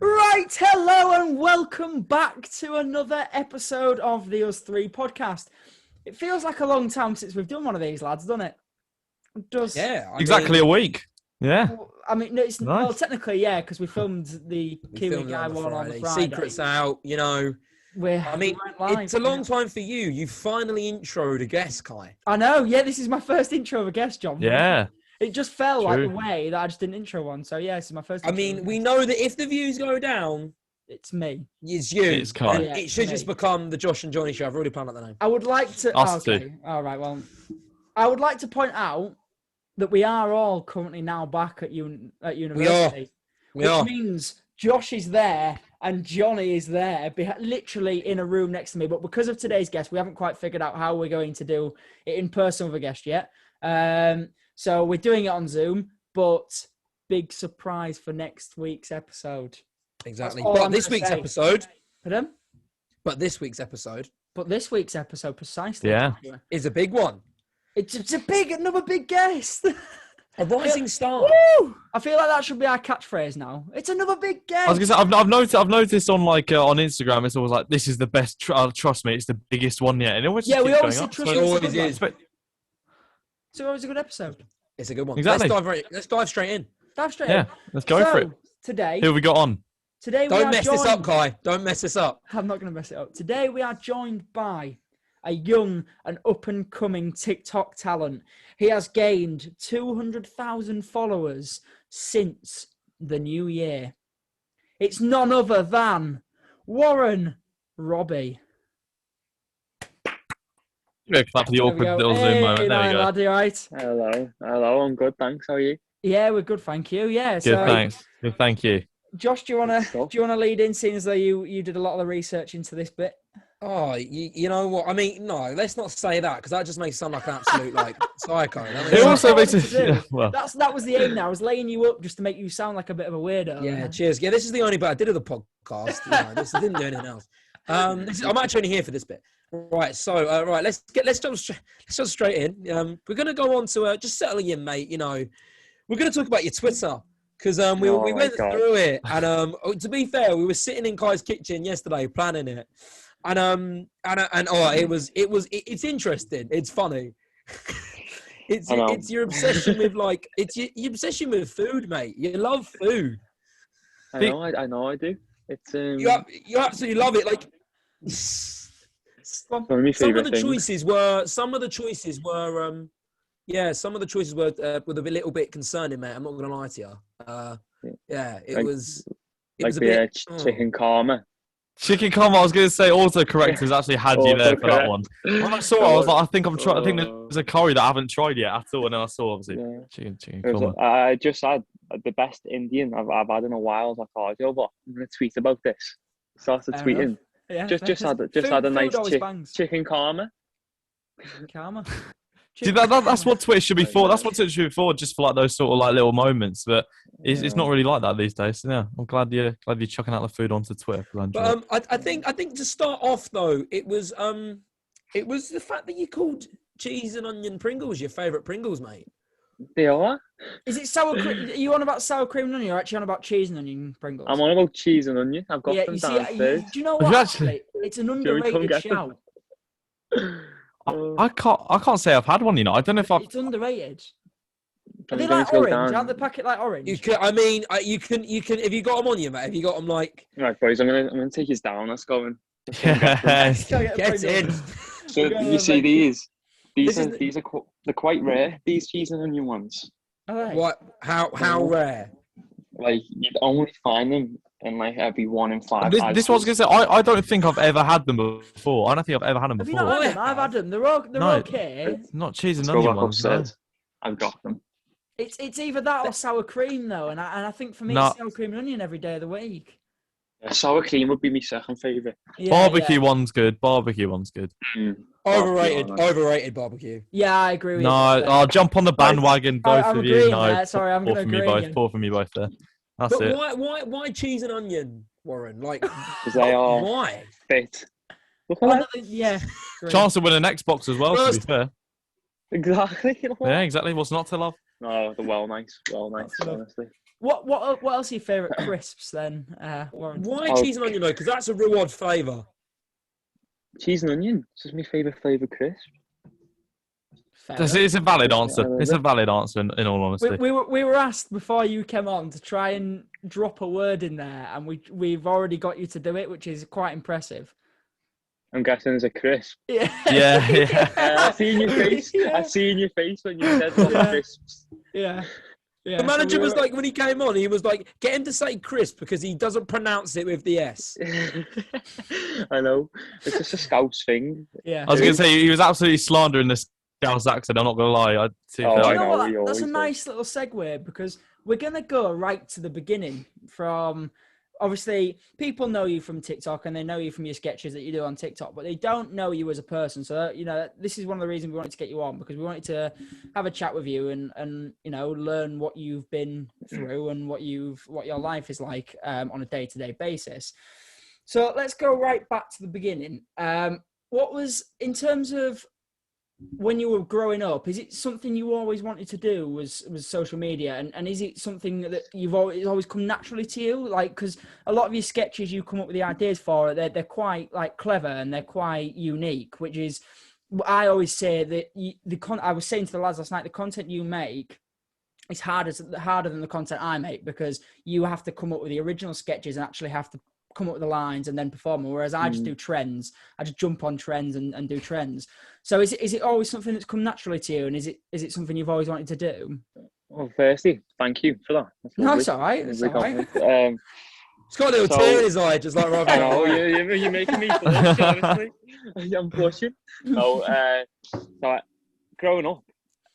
Right, hello and welcome back to another episode of the Us 3 podcast. It feels like a long time since we've done one of these, lads, doesn't it? It does. Yeah. Exactly a week. Yeah. Well, I mean, no, it's, Nice. well, technically, yeah, because we filmed the Kiwi Guy one on the Friday. Secrets out, you know. We went live, it's a long time for you. You finally introed a guest, Kai. I know, yeah, this is my first intro of a guest, John. Yeah. It just fell like the way that I just didn't intro one. So, yeah, this is my first intro. We know that if the views go down, it's me. It's you. It's Kai. Yeah, it should just become the Josh and Jonny show. I've already planned out the name. I would like to... Us two. All right, well, I would like to point out that we are all currently now back at university. We are. Which means Josh is there and Jonny is there, literally in a room next to me. But because of today's guest, we haven't quite figured out how we're going to do it in person with a guest yet. So we're doing it on Zoom, but big surprise for next week's episode. Exactly. But this week's episode. Pardon? But this week's episode. But this week's episode, precisely. Yeah. Is a big one. It's another big guest. A rising star. Woo! I feel like that should be our catchphrase now. It's another big guest. I was gonna say, I've noticed on on Instagram, it's always like, this is the best. Trust me, it's the biggest one yet. And it always we always say trust me. It always is. So it was a good episode. It's a good one. Exactly. Let's dive straight in. Let's go for it. Today, Who have we got on? Today Don't mess this up, Kai. Don't mess this up. I'm not going to mess it up. Today we are joined by a young and up-and-coming TikTok talent. He has gained 200,000 followers since the new year. It's none other than Warren Robie. Clap for the awkward little Zoom moment. There we go. Laddie, right? Hello, I'm good, thanks. How are you? Yeah, we're good, thank you. Yeah, Good, thanks. Good, thank you. Josh, do you wanna lead in, seeing as though you did a lot of the research into this bit? Oh, you know what? I mean, no, let's not say that because that just makes it sound like an absolute psycho. It also makes it. Yeah, well. That was the aim. Now I was laying you up just to make you sound like a bit of a weirdo. Yeah, cheers. Yeah, this is the only bit I did of the podcast. I didn't do anything else. I'm actually only here for this bit. Right. So, let's jump straight in. We're gonna go on to just settling in, mate. You know, we're gonna talk about your Twitter. Because we went through it, and to be fair, we were sitting in Kai's kitchen yesterday planning it, and it's interesting, it's funny, it's your obsession with your obsession with food, mate. You love food. I know, I do. It's you absolutely love it. Like some of the choices were. Yeah, some of the choices were a little bit concerning, mate. I'm not going to lie to you. It was a bit... chicken karma. Chicken karma, I was going to say autocorrect has actually had you there for that one. When I saw it, I was like, I think there's a curry that I haven't tried yet at all. And then I saw, obviously, chicken karma. I just had the best Indian I've had in a while. I thought, I'm going to tweet about this. Started tweeting. Yeah, just had a nice chicken karma. Karma. See, that's what Twitter should be for. That's what Twitter should be for, just for like those sort of like little moments. But it's not really like that these days. So, yeah, I'm glad you're chucking out the food onto Twitter. I think to start off though, it was the fact that you called cheese and onion Pringles your favourite Pringles, mate. They are. Is it sour cream? Are you on about sour cream and onion, or actually on about cheese and onion Pringles? I'm on about cheese and onion. I've got them downstairs. Do you know what? Actually, it's an underrated shout. I can't say I've had one. You know, I don't know if It's underrated. Are they like orange? Aren't the packet like orange? You can if you got them on you, mate. If you got them like. Right, boys. I'm gonna take you down. Let's go and. Get in. So you see these are they're quite rare. These cheese and onion ones. Right. What? How rare? Like you'd only find them in like every 1 in 5. This was gonna say. I don't think I've ever had them before. I don't think I've ever had them before. Have you not had them? I've had them. They're okay. Not cheese and onion ones. I've got them. It's either that or sour cream though, and I think for me it's sour cream and onion every day of the week. Yeah, sour cream would be my second favourite. Barbecue one's good. Barbecue one's good. Overrated barbecue. Yeah, I agree with you. No, I'll jump on the bandwagon, both of you. No, sorry, I'm going to agree. Poor for me both there. That's it. Why cheese and onion, Warren? Like, because they are why? fit. Yeah. Chance to win an Xbox as well, to be fair. Exactly. Yeah, exactly. What's not to love? No, they're well nice, honestly. What else are your favourite crisps then, Warren? Why cheese and onion though? Because that's a real odd flavour. Cheese and onion. This is my favourite flavour crisp. It's a valid I answer. love It's it. a valid answer, in all honesty. We were asked before you came on to try and drop a word in there, and we've already got you to do it, which is quite impressive. I'm guessing it's a crisp. Yeah. Yeah. I seen your face. Yeah. I seen your face when you said what Yeah. crisps. Yeah. The manager was like, when he came on, he was like, get him to say crisp because he doesn't pronounce it with the S. I know. It's just a Scouse thing. Yeah. I was going to say, he was absolutely slandering the Scouse accent. I'm not going to lie. Do you I know know, what? he That's a always nice little segue because we're going to go right to the beginning from... Obviously, people know you from TikTok and they know you from your sketches that you do on TikTok, but they don't know you as a person. So, this is one of the reasons we wanted to get you on, because we wanted to have a chat with you and learn what you've been through and what your life is like on a day-to-day basis. So let's go right back to the beginning. What was, in terms of when you were growing up, is it something you always wanted to do, was social media? And is it something that you've always come naturally to you? Like, because a lot of your sketches you come up with the ideas for, they're quite like clever and they're quite unique, which is, I always say that I was saying to the lads last night, the content you make is harder than the content I make, because you have to come up with the original sketches and actually have to come up with the lines and then perform them, whereas I just do trends. I just jump on trends and do trends. So is it always something that's come naturally to you, and is it something you've always wanted to do? Well, firstly, thank you for that. That's No, lovely. it's all right. It's all right. He's got a little tear in his eye, just like Robie. I know, you're making me blush, honestly. I'm blushing. No, so growing up,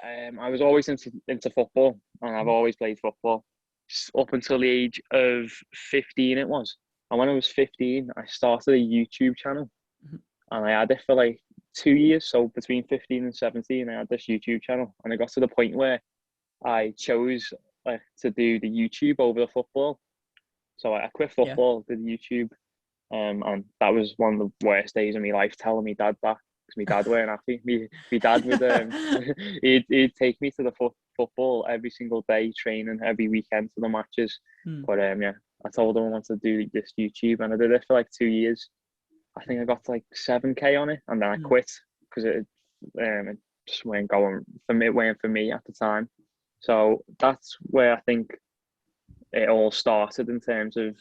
I was always into football, and I've always played football up until the age of 15 it was. And when I was 15, I started a YouTube channel, and I had it for like 2 years. So between 15 and 17, I had this YouTube channel, and I got to the point where I chose to do the YouTube over the football. So I quit football, did YouTube, and that was one of the worst days of my life, telling my dad that, because my dad weren't happy. My dad would he'd take me to the football every single day, training every weekend to the matches. But I told him I wanted to do this YouTube, and I did it for like 2 years. I think I got to like 7K on it, and then I quit because it just weren't going for me. It weren't for me at the time. So that's where I think it all started, in terms of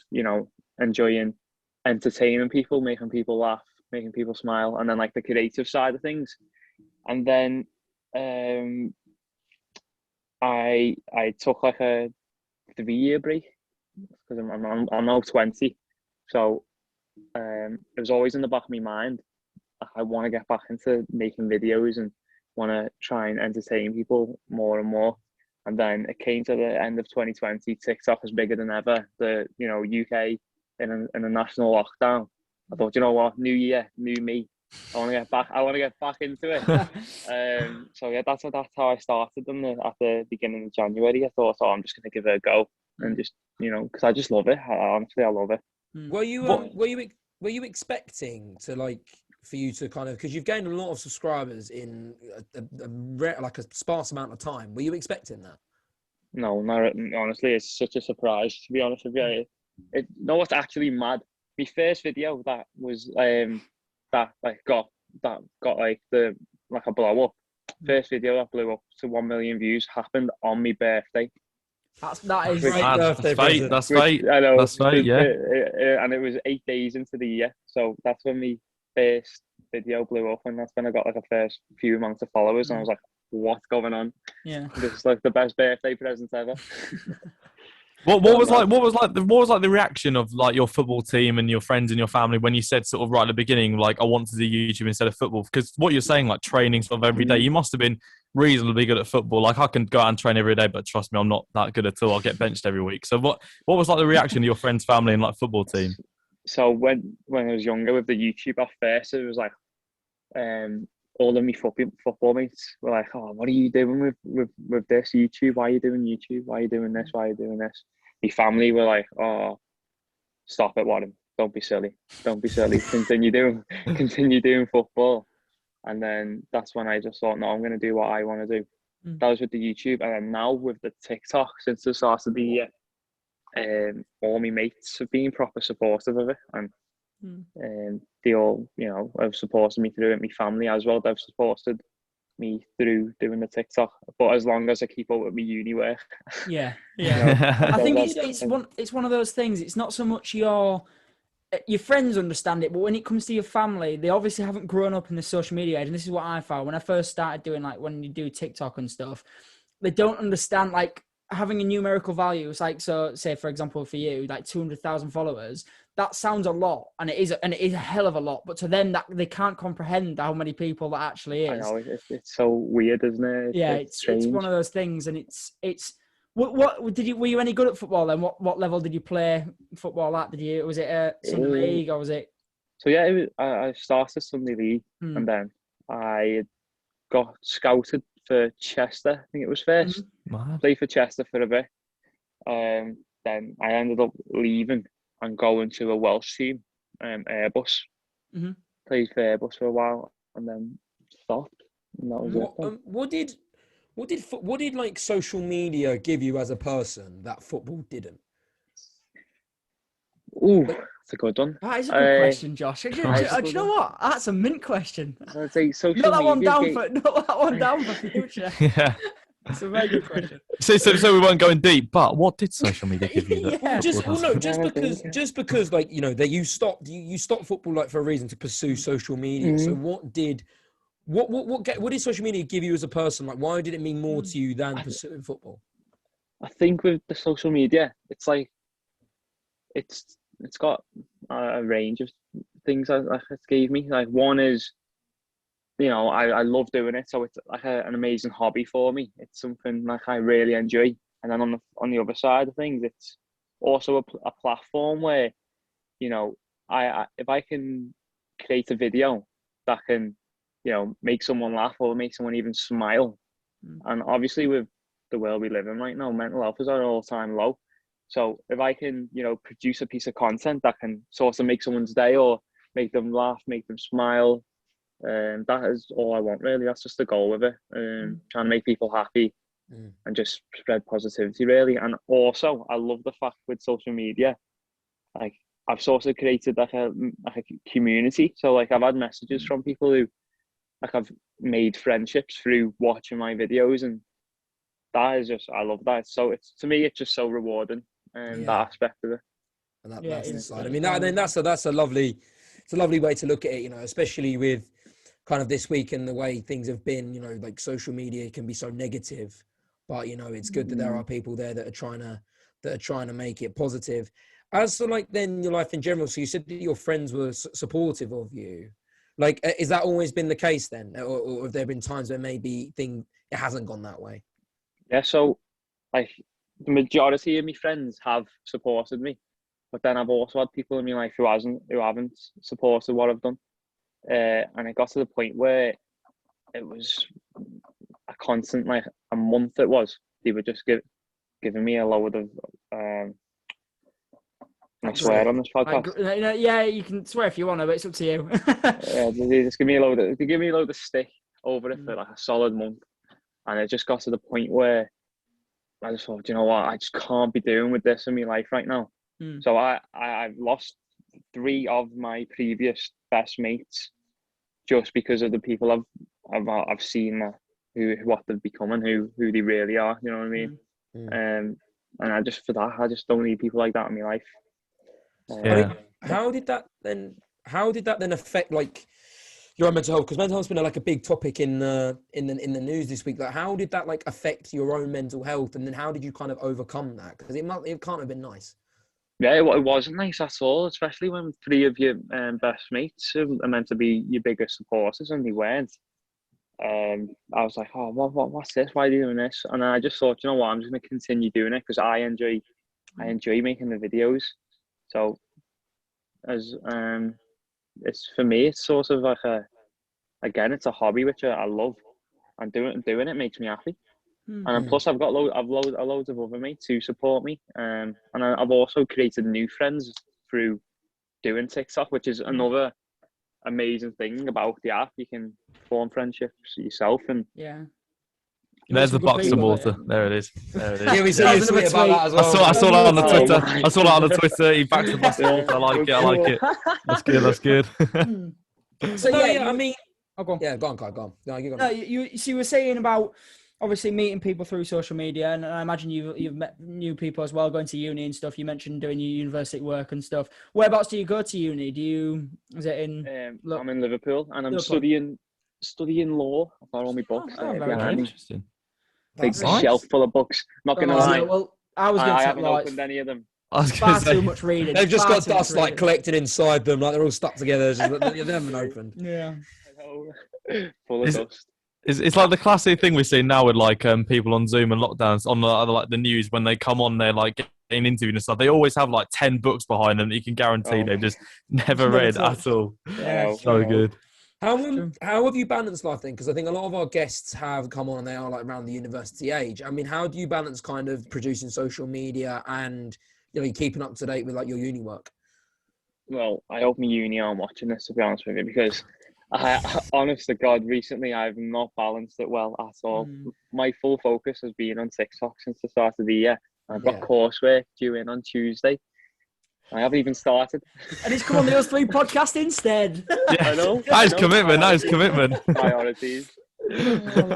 enjoying entertaining people, making people laugh, making people smile, and then like the creative side of things. And then I took like a 3-year break, because I'm now 20. So it was always in the back of my mind, I want to get back into making videos and want to try and entertain people more and more. And then it came to the end of 2020. TikTok was bigger than ever. The UK in a national lockdown. I thought, you know what, new year, new me. I want to get back into it. So yeah, that's how I started at the beginning of January. I thought, I'm just going to give it a go, and just because I just love it. Honestly, I love it. Were you expecting to for you to kind of, because you've gained a lot of subscribers in a sparse amount of time? Were you expecting that? No, not honestly. It's such a surprise, to be honest with you. No, what's actually mad? My first video that was that got a blow up. First video that blew up to 1 million views happened on my birthday. That is great birthday present. That's fate. I know. That's fate. Yeah. And it was 8 days into the year, so that's when my first video blew up, and that's when I got a first few amounts of followers, and I was like, "What's going on? Yeah, this is the best birthday present ever." What was the reaction of your football team and your friends and your family when you said sort of right at the beginning, I want to do YouTube instead of football? Because what you're saying, training sort of every day, you must have been reasonably good at football. I can go out and train every day, but trust me, I'm not that good at all. I'll get benched every week. So what was the reaction of your friends, family, and football team? So when I was younger with the YouTube at first, it was all of my football mates were like, "Oh, what are you doing with this YouTube? Why are you doing YouTube? Why are you doing this? Why are you doing this?" My family were like, "Oh, stop it, Warren. Don't be silly. Don't be silly. Continue doing football." And then that's when I just thought, no, I'm going to do what I want to do. That was with the YouTube. And then now with the TikTok, since the start of the year, all my mates have been proper supportive of it, and they all, have supported me through it. My family as well, they've supported me through doing the TikTok. But as long as I keep up with my uni work, Yeah. I I think don't- it's one of those things. It's not so much your friends understand it, but when it comes to your family, they obviously haven't grown up in the social media age. And this is what I found when I first started doing, like, when you do TikTok and stuff, they don't understand, like, having a numerical value. It's like, so say, for example, for you, like 200,000 followers, that sounds a lot, and it is a hell of a lot, but to them, that they can't comprehend how many people that actually I is. know it's so weird, isn't it? Yeah, It's it's strange. one of those things, and it's what did you, were you any good at football then? What level did you play football at? Was it a Sunday league, or was it? So yeah, I started Sunday league, and then I got scouted for Chester. I think it was first. Wow. Played for Chester for a bit. Then I ended up leaving and going to a Welsh team, Airbus. Played for Airbus for a while, and then stopped. And that was it. Then. What did like social media give you as a person that football didn't? Ooh, that's a good one. That is a good question, Josh. Do you know what? That's a mint question. I'd say social Not that one media. not that one down for future. Yeah. It's a very good question. So we weren't going deep, but what did social media give you? That Yeah. Just because like that you stopped football like for a reason to pursue social media. So what did social media give you as a person? Like, why did it mean more to you than pursuing football? I think with the social media, it's like it's got a range of things that it gave me. Like, one is, I love doing it, so it's like an amazing hobby for me. It's something like I really enjoy. And then on the other side of things, it's also a platform where, I if I can create a video that can, make someone laugh or make someone even smile. And obviously with the world we live in right now, mental health is at an all-time low. So if I can, produce a piece of content that can sort of make someone's day or make them laugh, make them smile, that is all I want, really. That's just the goal with it. Trying to make people happy and just spread positivity, really. And also, I love the fact with social media, like, I've sort of created like a community. So like, I've had messages from people who, like, I've made friendships through watching my videos, and that is just, I love that. So to me, it's just so rewarding, that aspect of it. And that's inside. I mean, that's a lovely way to look at it, especially with kind of this week and the way things have been, like social media can be so negative, but it's good that there are people there that are trying to make it positive. As for like then your life in general, so you said that your friends were supportive of you. Like, is that always been the case then, or have there been times where maybe it hasn't gone that way? Yeah, so like the majority of my friends have supported me, but then I've also had people in my life who haven't supported what I've done, and it got to the point where it was a constant, like a month. It was they were just giving me a load of. I swear on this podcast. Yeah, you can swear if you want to, but it's up to you. They just give me a load of stick over it for like a solid month, and it just got to the point where I just thought, you know what, I just can't be doing with this in my life right now. So I've lost 3 of my previous best mates just because of the people I've seen what they've become and who they really are. You know what I mean? And I just don't need people like that in my life. I mean, how did that then affect like your mental health? Because mental health's been like a big topic in the news this week. Like, how did that like affect your own mental health, and then how did you kind of overcome that? Because it can't have been nice. Yeah, it wasn't nice at all, especially when 3 of your best mates are meant to be your biggest supporters and they weren't. I was like, oh, what's this? Why are you doing this? And I just thought, you know what, I'm just going to continue doing it because I enjoy making the videos. So as it's for me, it's sort of like it's a hobby which I love, and doing it makes me happy. And then plus I've got loads of other mates who support me, and I've also created new friends through doing TikTok, which is another amazing thing about the app. You can form friendships yourself, and There's the Good bucks and people. water. There it is. There it is. Yeah, we saw That you was another tweet about that as well. I saw that on the Oh, Twitter. my I saw that on the Twitter. He backs the bucks and water. I like it. I like it. That's good. That's good. Hmm. So No, yeah, I mean, go on. yeah, go on, Kai, go on. No, you go No, on. you were saying about obviously meeting people through social media, and I imagine you've met new people as well, going to uni and stuff. You mentioned doing your university work and stuff. Whereabouts do you go to uni? Is it in? I'm in Liverpool, and I'm Liverpool. studying law. I've got all my books Oh, there very behind me. Interesting. Big That's nice. shelf full of books. Not gonna Oh, lie, yeah, well, I was going I to take haven't law. opened any of them. I was Far gonna say. too much reading. They've just Far got too much dust like reading. collected inside them, like they're all stuck together. It's just, they haven't opened. Yeah. I know. Full of dust. It's like the classic thing we see now with like people on Zoom and lockdowns on like the news when they come on, they're like getting interviewed and stuff. They always have like 10 books behind them that you can guarantee they've just never read at all. Yeah, So good. How have you balanced life then? Because I think a lot of our guests have come on and they are like around the university age. I mean, how do you balance kind of producing social media and keeping up to date with like your uni work? Well, I hope my uni aren't watching this, to be honest with you, because honest to God, recently I've not balanced it well at all. My full focus has been on TikTok since the start of the year. I've got coursework due in on Tuesday. I haven't even started. And he's come on the Us 3 podcast instead. I know. That is commitment. That is commitment. Priorities.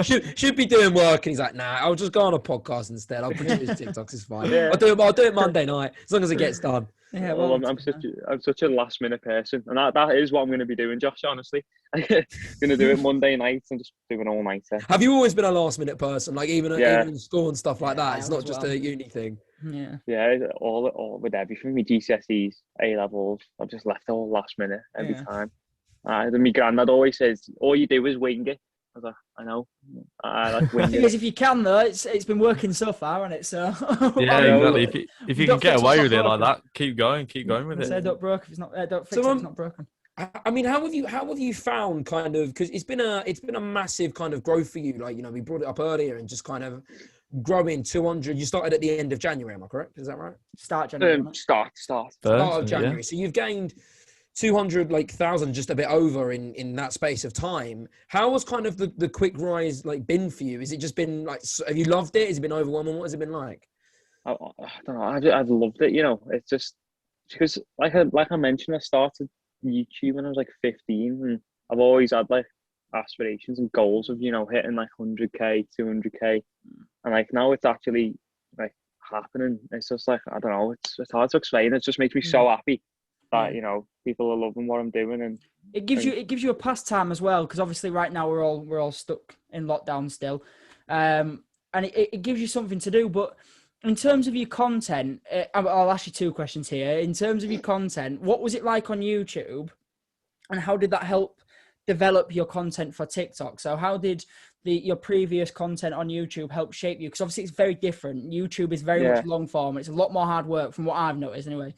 should be doing work, and he's like, nah, I'll just go on a podcast instead. I'll produce TikToks, it's fine. Yeah. I'll do it Monday night as long as it gets done. Yeah, well, I'm such a last minute person, and that is what I'm going to be doing, Josh. Honestly, I'm going to do it Monday nights and just do an all nighter. Have you always been a last minute person, like even in school and stuff like that? It's not just a uni thing. Yeah, all with everything. My GCSEs, A levels, I've just left it all last minute every time. My granddad always says, "All you do is wing it." I was like, I know. I like winging it. Because if you can though, it's been working so far, and it's yeah, exactly. If you can get away with it like that, keep going with it. Say don't broke if it's not. Don't fix it if it's not broken. I mean, how have you found kind of, because it's been a massive kind of growth for you. Like we brought it up earlier, and just kind of growing 200. You started at the end of January, am I correct? Is that right? Start January. Start of January. Yeah. So you've gained 200,000, just a bit over in that space of time. How has kind of the quick rise been for you? Has it just been have you loved it? Has it been overwhelming? What has it been like? I don't know. I've loved it. It's just because like I mentioned, I started YouTube when I was 15, and I've always had aspirations and goals of hitting 100k, 200k, and now it's actually happening. It's just I don't know. It's hard to explain. It just makes me so happy that people are loving what I'm doing, and it gives you a pastime as well, because obviously right now we're all stuck in lockdown still, and it gives you something to do. But in terms of your content, I'll ask you two questions here. In terms of your content, what was it like on YouTube, and how did that help develop your content for TikTok? So how did your previous content on YouTube help shape you? Because obviously it's very different. YouTube is very much long form. It's a lot more hard work from what I've noticed anyway.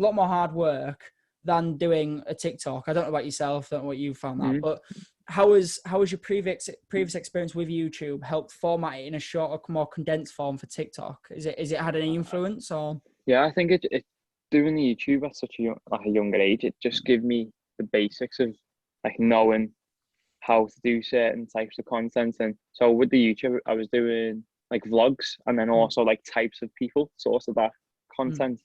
A lot more hard work than doing a TikTok. I don't know about yourself, I don't know what you found that, but how was your previous experience with YouTube helped format it in a shorter, more condensed form for TikTok? Is it had any influence or? Yeah, I think it doing the YouTube at such a younger age, it just gave me the basics of knowing how to do certain types of content. And so with the YouTube, I was doing vlogs, and then also types of people, sort of that content.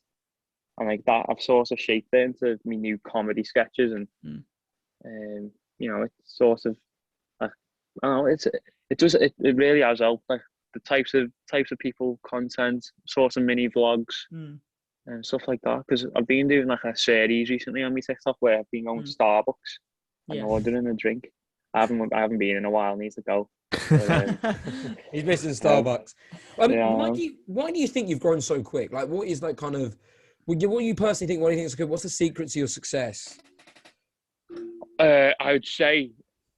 And that I've sort of shaped it into my new comedy sketches, and it's sort of I don't know, it really has helped, the types of people, content, sort of mini vlogs and stuff like that. Because I've been doing a series recently on my TikTok where I've been going to Starbucks and ordering a drink. I haven't been in a while. Need to go. But, he's missing Starbucks. Why do you think you've grown so quick? What is kind of what do you personally think? What do you think is good? What's the secret to your success? I would say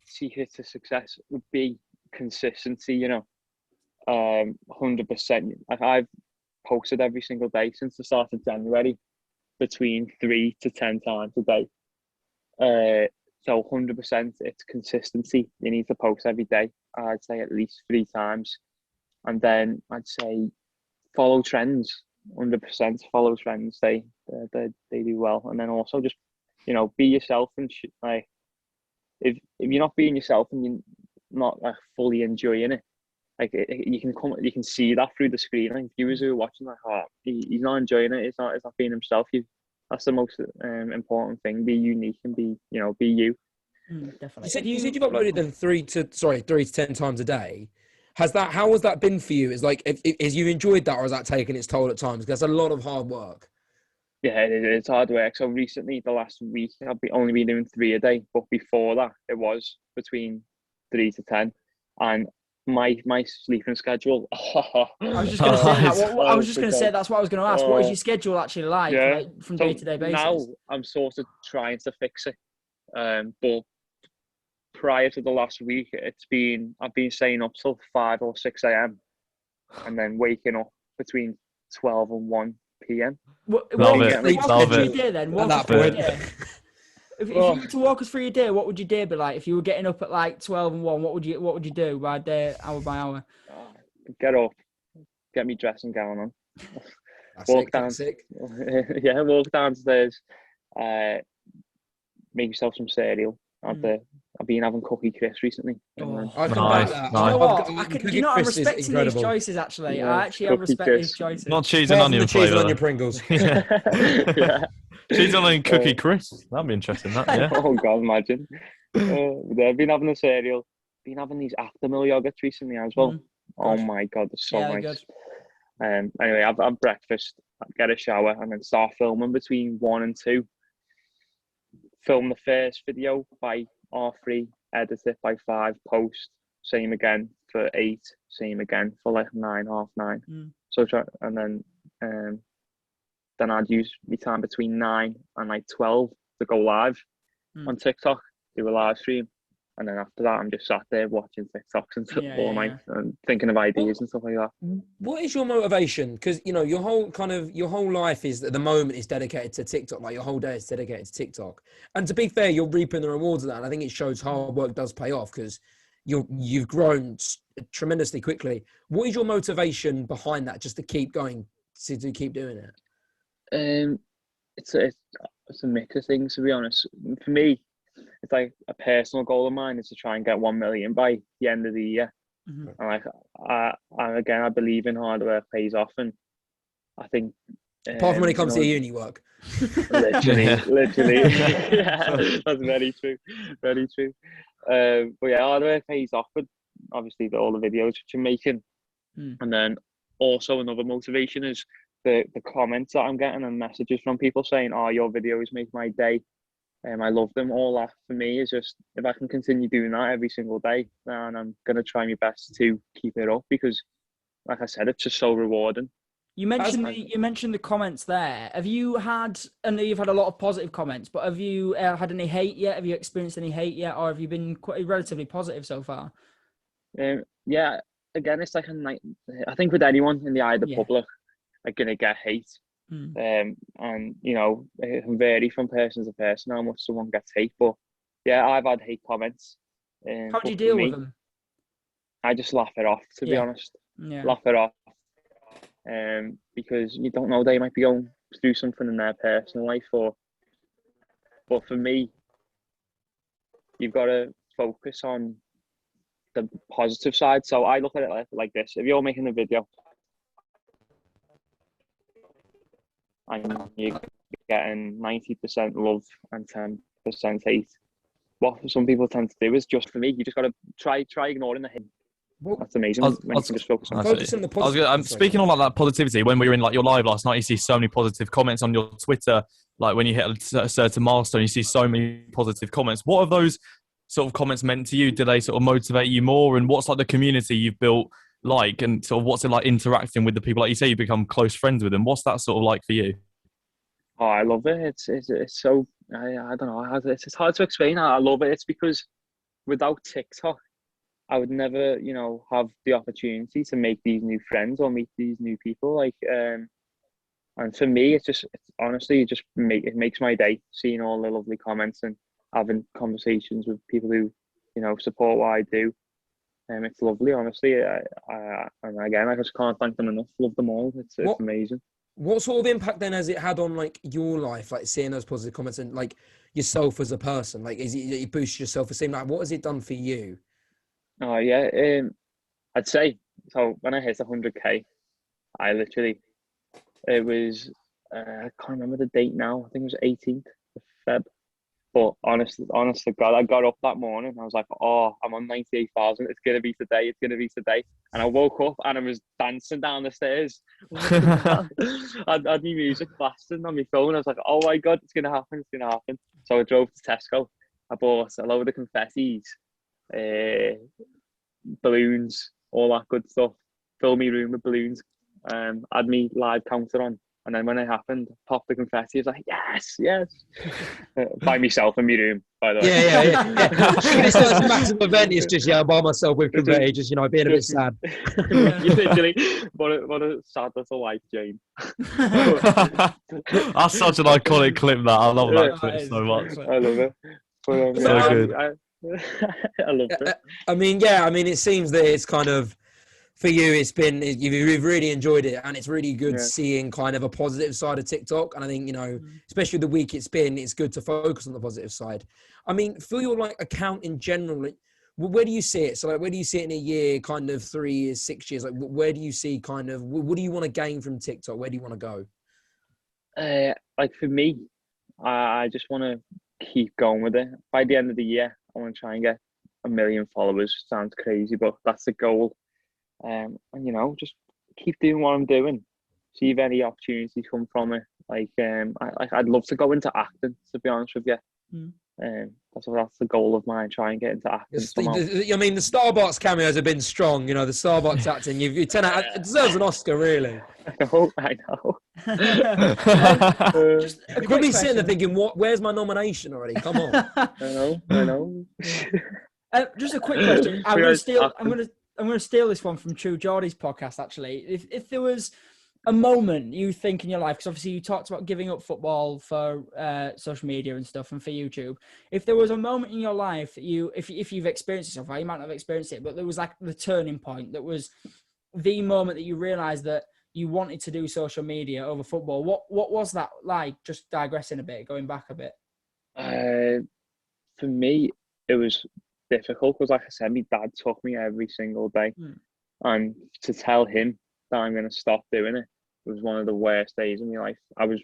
secret to success would be consistency. 100%. I've posted every single day since the start of January, between 3 to 10 times a day. So 100%, it's consistency. You need to post every day. I'd say at least 3 times, and then I'd say follow trends. 100% follow trends. They do well. And then also just be yourself, and if you're not being yourself and you're not fully enjoying it, like you can see that through the screen. Like viewers who are watching, like, oh, he's not enjoying it. He's not being himself. That's the most important thing. Be unique and be you. Definitely. You said you've uploaded them 3 to 10 times a day. How has that been for you? Is like, has you enjoyed that, or has that taken its toll at times? Because that's a lot of hard work. Yeah, it's hard work. So recently, the last week, I've only been doing 3 a day. But before that, it was between 3 to 10. And my sleeping schedule. I was just going to say that. I was just going to say that's what I was going to ask. What is your schedule actually like from day-to-day basis? Now I'm sort of trying to fix it. But prior to the last week, I've been staying up till 5 or 6 a.m. and then waking up between 12 and 1 p.m. Walk us through your day then. At that point. If you were to walk us through your day, what would your day be like? If you were getting up at like 12 and 1, what would you do by day, hour by hour? Get up, get me dressing gown on, Walk walk downstairs, make yourself some cereal. I've been having cookie crisps recently. Nice. You know what? I'm respecting these choices, actually. Yeah, I actually have respect these choices. Not cheese and onion flavour. Cheese and onion Pringles. Yeah. Cheese and onion cookie crisps. That'd be interesting, that, yeah. Oh, God, imagine. I've been having a cereal. Been having these Actimel yogurts recently as well. Oh, my God, they're so nice. Anyway, I've had breakfast, get a shower, and then start filming between 1 and 2. Film the first video by R3, edit it by 5, post, same again for 8, same again for like 9, half 9. So and then I'd use my time between 9 and like 12 to go live on TikTok, do a live stream, and then after that I'm just sat there watching TikToks all night and thinking of ideas and stuff like that. What is your motivation? Because your whole life is at the moment is dedicated to TikTok. Like your whole day is dedicated to TikTok. And to be fair, you're reaping the rewards of that. And I think it shows hard work does pay off because you've grown tremendously quickly. What is your motivation behind that? Just to keep going, to keep doing it? It's a mix of things, to be honest. For me, it's like a personal goal of mine is to try and get 1 million by the end of the year. And I believe in hard work pays off, and I think apart from when it comes to uni work, literally, yeah, that's very true. But yeah, hard work pays off with obviously all the videos which you're making, and then also another motivation is the comments that I'm getting and messages from people saying, "Oh, your videos make my day." I love them. All that for me is just if I can continue doing that every single day, and I'm gonna try my best to keep it up because, like I said, it's just so rewarding. You mentioned the comments there. Have you had? I know you've had a lot of positive comments, but have you had any hate yet? Have you experienced any hate yet, or have you been quite relatively positive so far? Yeah. Again, it's like I think with anyone in the eye of the public, are gonna get hate. And it can vary from person to person how much someone gets hate, but yeah, I've had hate comments. How do you deal with them? I just laugh it off, to be honest. Laugh it off, because you don't know, they might be going through something in their personal life, but for me, you've got to focus on the positive side. So I look at it like this: if you're making a video and you're getting 90% love and 10% hate, what some people tend to do is, just for me, you just got to try ignoring the hate. That's amazing. When you can just focus on the positive. I'm speaking on like that positivity. When we were in like your live last night, you see so many positive comments on your Twitter. Like when you hit a certain milestone, you see so many positive comments. What have those sort of comments meant to you? Do they sort of motivate you more? And what's like the community you've built like, and sort of what's it like interacting with the people? Like you say, you become close friends with them. What's that sort of like for you? Oh, I love it. It's so, I don't know. It's hard to explain. I love it. It's because without TikTok, I would never, have the opportunity to make these new friends or meet these new people. And for me, it makes my day seeing all the lovely comments and having conversations with people who, support what I do. It's lovely, honestly. And again, I just can't thank them enough. Love them all. It's amazing. What sort of impact then has it had on like your life, like seeing those positive comments and like yourself as a person? Like, is it boosts your self-esteem? Like, what has it done for you? Oh yeah, I'd say So when I hit 100k, I literally, it was, I can't remember the date now. I think it was 18th of Feb. But honest to God, I got up that morning. I was like, oh, I'm on 98,000. It's going to be today. It's going to be today. And I woke up and I was dancing down the stairs. I had my music blasting on my phone. I was like, oh my God, it's going to happen. It's going to happen. So I drove to Tesco. I bought a load of confettis, balloons, all that good stuff. Fill me room with balloons. Had me live counter on. And then when it happened, popped the confetti. I was like, yes. By myself in my room, by the way. Yeah. It's not a massive event. It's just, by myself with confetti, just, being a bit sad. You literally, what a sad little life, Jane. That's such an iconic clip, that. I love that clip so much. I love it. But, So good. I love it. It seems that it's kind of, for you, you've really enjoyed it, and it's really good seeing kind of a positive side of TikTok. And I think, especially the week it's been, it's good to focus on the positive side. I mean, for your account in general, where do you see it? So where do you see it in a year, kind of 3 years, 6 years? Where do you see kind of, what do you want to gain from TikTok? Where do you want to go? For me, I just want to keep going with it. By the end of the year, I want to try and get 1 million followers. Sounds crazy, but that's the goal. And just keep doing what I'm doing. See if any opportunities come from it. I'd love to go into acting, to be honest with you. That's the goal of mine. Try and get into acting. The Starbucks cameos have been strong. The Starbucks acting. You 10 out. It deserves an Oscar, really. I know. You're probably sitting there thinking, where's my nomination already? Come on. I know. Just a quick question. I'm going to steal this one from True Geordie's podcast, actually. If there was a moment you think in your life, because obviously you talked about giving up football for social media and stuff and for YouTube. If there was a moment in your life that if you've experienced it so far, you might not have experienced it, but there was the turning point, that was the moment that you realised that you wanted to do social media over football. What was that like? Just digressing a bit, going back a bit. For me, it was difficult because, like I said, my dad took me every single day, and to tell him that I'm going to stop doing it was one of the worst days in my life. I was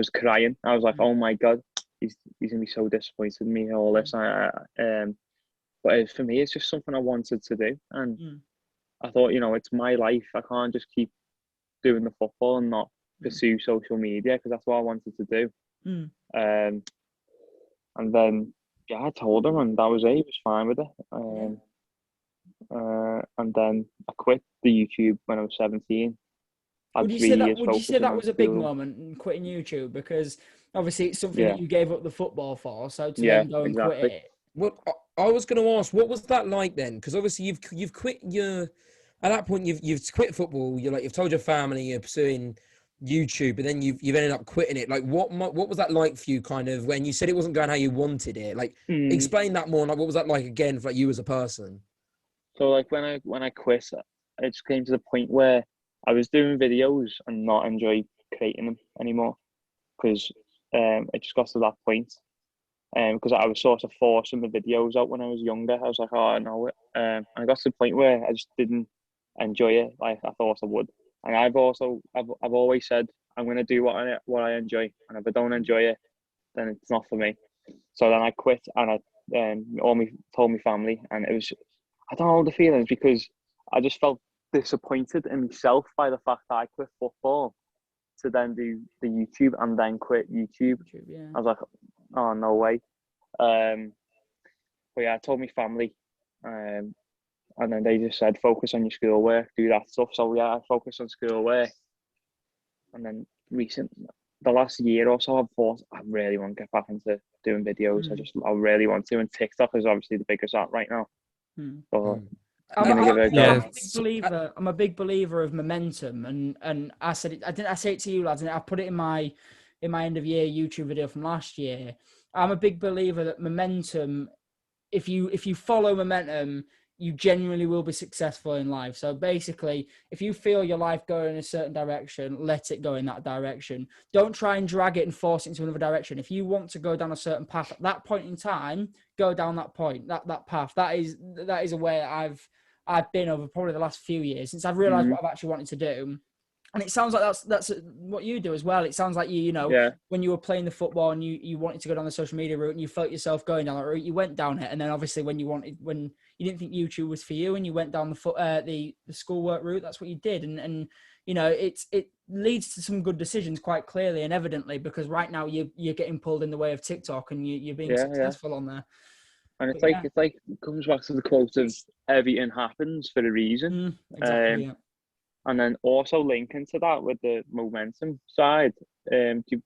crying. I was like, oh my God, he's going to be so disappointed in me and all this. But for me, it's just something I wanted to do, and I thought, it's my life. I can't just keep doing the football and not pursue social media, because that's what I wanted to do. And then I told him, and that was it. He was fine with it. And then I quit the YouTube when I was 17. Would you say that was a big moment in quitting YouTube? Because obviously it's something that you gave up the football for. So to then go and quit it. Well, I was going to ask, what was that like then? Because obviously you've quit at that point you've quit football. You've told your family you're pursuing YouTube, but then you've ended up quitting it. What was that like for you, kind of, when you said it wasn't going how you wanted it? Explain that more. What was that like again for you as a person? So when I quit, it just came to the point where I was doing videos and not enjoy creating them anymore, because it just got to that point. Because I was sort of forcing the videos out when I was younger. I was like, oh no, and I got to the point where I just didn't enjoy it like I thought I would. And I've always said I'm going to do what I enjoy, and if I don't enjoy it, then it's not for me. So then I quit, and I told my family, and it was, I don't know the feelings, because I just felt disappointed in myself by the fact that I quit football to then do the YouTube and then quit YouTube. I was like, oh no way. But I told my family, and then they just said, focus on your schoolwork, do that stuff. So I focused on schoolwork. And then the last year or so, I've thought I really want to get back into doing videos. I really want to. And TikTok is obviously the biggest app right now. But I'm a big believer of momentum, and I said it. I didn't. I say it to you, lads, and I put it in my end of year YouTube video from last year. I'm a big believer that momentum, if you follow momentum, you genuinely will be successful in life. So basically, if you feel your life going in a certain direction, let it go in that direction. Don't try and drag it and force it into another direction. If you want to go down a certain path at that point in time, go down that path. That is a way I've been over probably the last few years since I've realised what I've actually wanted to do. And it sounds like that's what you do as well. It sounds like you know, when you were playing the football and you wanted to go down the social media route and you felt yourself going down that route, you went down it. And then obviously when you didn't think YouTube was for you and you went down the schoolwork route, that's what you did. And you know, it leads to some good decisions quite clearly and evidently, because right now you're getting pulled in the way of TikTok and you're being successful on there. And it's it comes back to the quote of everything happens for a reason. Exactly. And then also linking to that with the momentum side, do you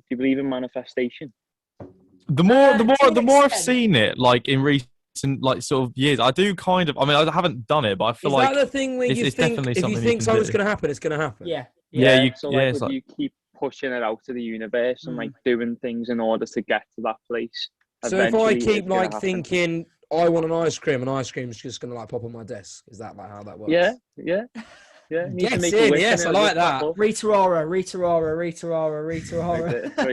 believe in manifestation? The more I've seen it, like in recent like sort of years, I do kind of. I mean, I haven't done it, but I feel like is that the thing where you think if you think something's going to happen, it's going to happen? Yeah. You keep pushing it out to the universe and like doing things in order to get to that place. So if I keep like thinking, I want an ice cream, and ice cream's just going to like pop on my desk, is that like how that works? Yeah. Yes, I like that. Rita Ora. Right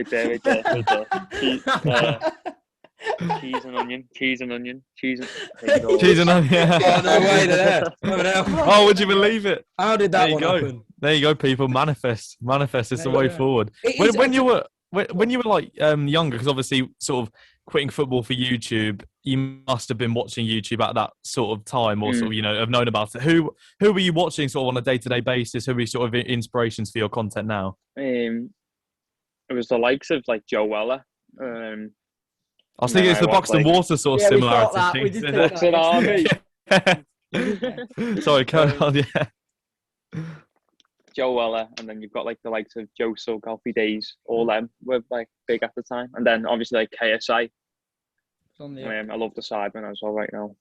there. Cheese and onion. Cheese and onion. Oh, no way to that. Oh, would you believe it? How did that happen? There you go, people. Manifest is the way forward. When you were like younger, because obviously sort of quitting football for YouTube, you must have been watching YouTube at that sort of time, or sort of, you know, have known about it. Who were you watching sort of on a day-to-day basis? Who were sort of inspirations for your content now? It was the likes of like Joe Weller. I was thinking it's the Buxton Water sort of similarity. We did that. Sorry, carry on. Yeah. Joe Weller, and then you've got like the likes of Joe Sugg, Alfie Days, all them were like big at the time, and then obviously like KSI. I love the Sidemen as well right now.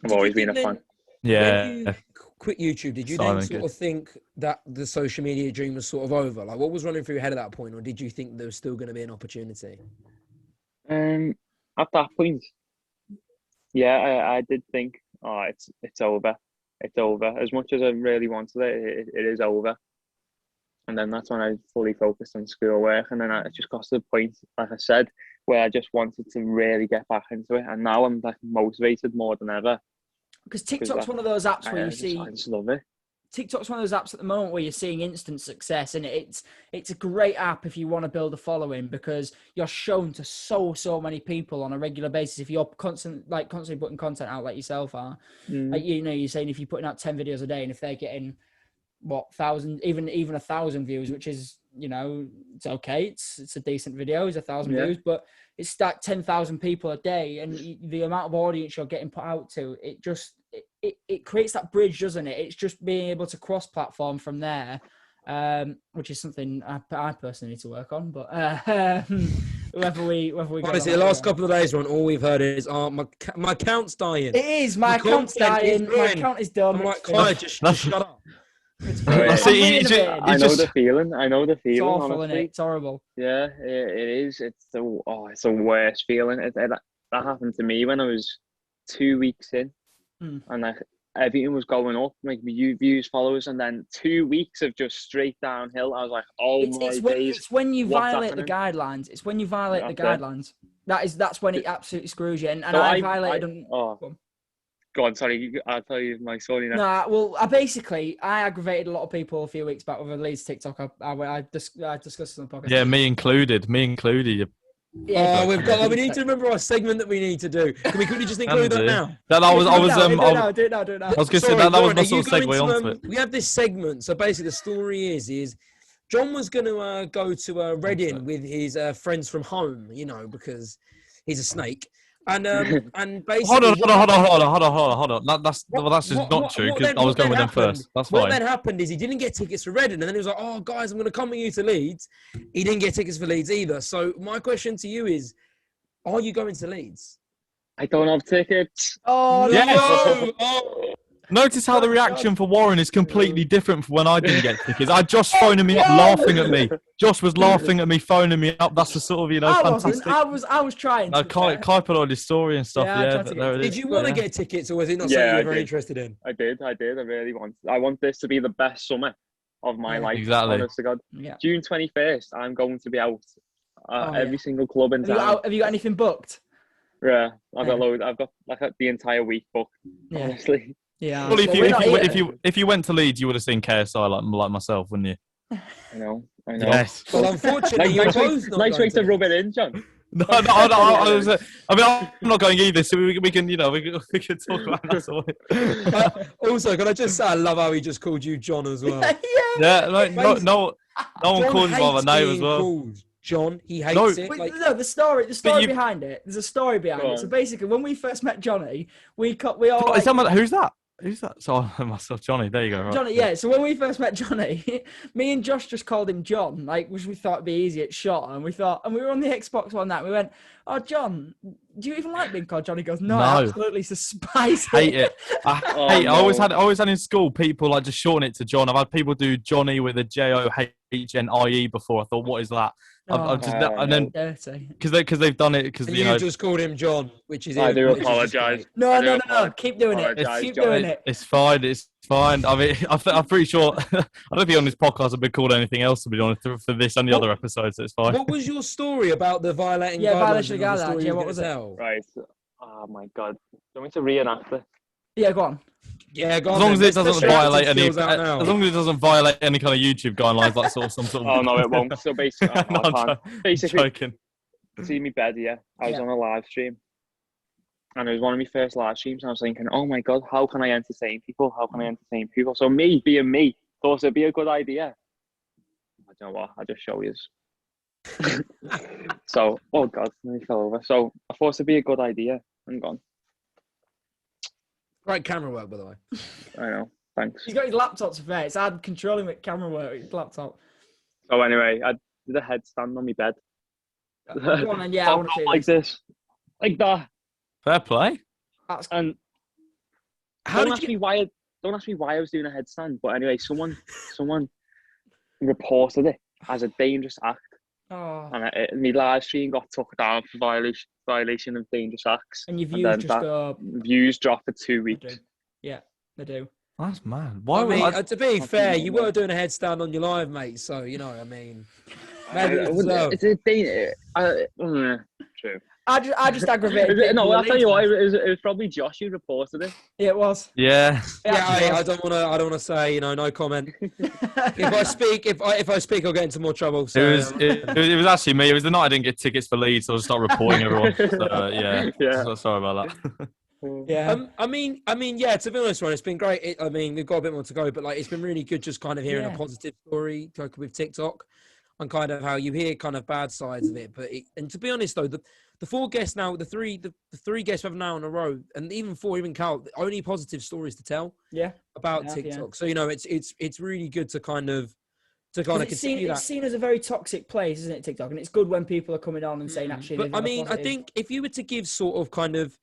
I've always been a fan. Yeah. When you quit YouTube, did you then sort of think that the social media dream was sort of over? Like, what was running through your head at that point, or did you think there was still going to be an opportunity? At that point, I did think, it's over. It's over. As much as I really wanted it, it is over. And then that's when I fully focused on schoolwork. And then I just got to the point, like I said, where I just wanted to really get back into it. And now I'm like motivated more than ever. Because TikTok's one of those apps where I just love it. TikTok's one of those apps at the moment where you're seeing instant success, and it's a great app if you want to build a following, because you're shown to so many people on a regular basis. If you're constantly putting content out like yourself are, like, you know, you're saying if you're putting out 10 videos a day, and if they're getting 1,000, even 1,000 views, which is, you know, it's okay. It's a decent video. It's 1,000 views, but it's like 10,000 people a day, and the amount of audience you're getting put out to, it creates that bridge, doesn't it? It's just being able to cross-platform from there, which is something I personally need to work on. But whether we honestly, the last couple of days, Ron, all we've heard is, my account's dying. It is. My account's dying. My account is done. I'm like, Clyde, just shut up. I know the feeling. It's awful, honestly. isn't it? It's horrible. Yeah, it is. It's the worst feeling. That happened to me when I was 2 weeks in, and everything was going up, like views, followers, and then 2 weeks of just straight downhill. I was like, days. It's when you violate the guidelines. It's when you violate the guidelines. That's when it absolutely screws you. And I violated them. Go on, sorry. I'll tell you my story now. Nah, well, I aggravated a lot of people a few weeks back with a Leeds TikTok. I discussed it on the podcast. Yeah, me included. Yeah. We need to remember our segment that we need to do. Can we quickly just include that now? Do it now. I was going to say that was my sort of segue onto it. We have this segment. So basically, the story is John was going to go to Reading with his friends from home, you know, because he's a snake. And basically, hold on. That's just not true, because I was going with them first. That's fine. What then happened is he didn't get tickets for Reading, and then he was like, "Oh, guys, I'm going to come with you to Leeds." He didn't get tickets for Leeds either. So my question to you is, are you going to Leeds? I don't have tickets. Oh, yes. Notice how the reaction for Warren is completely different from when I didn't get tickets. I Josh phoning me up, laughing at me. Josh was laughing at me, phoning me up. That's the sort of, you know, fantastic. I was trying. Kai put on his story and stuff. Yeah, there it is. Did you want to get tickets, or was it not something you were very interested in? I did. I really want. I want this to be the best summer of my life. Exactly. Honest to God. Yeah. June 21st, I'm going to be out every single club in town. Have you got anything booked? Yeah, I've got loads. I've got like the entire week booked. Yeah. Honestly. Yeah. Well, Well, we're not here. if you went to Leeds, you would have seen KSI like myself, wouldn't you? I know. Yes. Well, unfortunately, you're both not nice way going to to rub it in, John. No, I mean, I'm not going either, so we can, you know, we can talk about that sort of. Also, can I just say, I love how he just called you John as well. Yeah, no one John calls him by my hates name being as well. called John. He hates No. it. Wait, Like, no, the story you- behind it. There's a story behind Go it. So on. basically, when we first met Jonny, we all Is like, that who's that? Who's that? So myself, Johnny. There you go. Right. Jonny, yeah. So when we first met Jonny, me and Josh just called him John, like, which we thought would be easy at shot, and we were on the Xbox one night. We went, "Oh, John, do you even like being called John?" He goes, "No, I No. absolutely despise Hate it. I Oh, hate. I always no. had in school people like just shorten it to John. I've had people do Johnny with a JOHNIE before. I thought, what is that? I've just Oh, and then Dirty. because they've done it because and you you know just called him John, which is I do which is just apologise. great. No, I no, do no, no. Keep doing it. apologise, Keep Jonny. doing it. it's fine. It's fine. I mean, I'm pretty sure. I don't think on this podcast I've been called anything else to be honest for this and the other episodes. So it's fine. What was your story about the violating Yeah, guidelines? violation and of all the guidelines, story yeah, you were what was gonna it? tell? Right. Oh my God. Do you want me to reenact it? Yeah, go on. Yeah, go As on long then. as it Let's doesn't get your violate any, skills out now. as long as it doesn't violate any kind of YouTube guidelines, like some sort of. Oh no, it won't. So basically, No, I can't. Basically, joking. see me bed. Yeah, I was Yeah. on a live stream, and it was one of my first live streams. And I was thinking, oh my God, how can I entertain people? How can I entertain people? So me being me, thought it'd be a good idea. I don't know what. I just show you. So, oh God, he fell over. So I thought it'd be a good idea. I'm gone. Great camera work, by the way. I know. Thanks. He's got his laptop to fair. It's hard controlling with camera work with his laptop. So anyway, I did a headstand on my bed. Go on then, yeah, I want to see like this, like that. Fair play. And don't ask me why I was doing a headstand. But anyway, someone reported it as a dangerous act, Oh, and my live stream got took down for violation of dangerous acts. and your And views then just that go up. views dropped for 2 They do. weeks. Yeah, they do. That's mad. Why I would mean, I? to be fair, you were doing a headstand on your live, mate. So you know, I mean, maybe it was It's a true. I just aggravated people. No, with I'll tell you what. Leeds, It was probably Josh who reported it. Yeah, it was. Yeah. It actually I was. don't want to say, you know, no comment. If I speak, if I speak, I'll get into more trouble. So, It was actually me. It was the night I didn't get tickets for Leeds, so I just started reporting everyone. So, yeah. Yeah. So, sorry about that. Yeah. I mean, yeah. To be honest, Ron, it's been great. I mean, we've got a bit more to go, but like, it's been really good just kind of hearing Yeah. a positive story like, with TikTok, and kind of how you hear kind of bad sides of it. But and to be honest though, the four guests now, the three guests we have now in a row, and even four, even Cal, only positive stories to tell Yeah. about Yeah, TikTok. So you know, it's really good to kind of continue It's that. seen as a very toxic place, isn't it, TikTok? And it's good when people are coming on and saying, actually, But they've I got a mean, I positive- think if you were to give sort of kind of,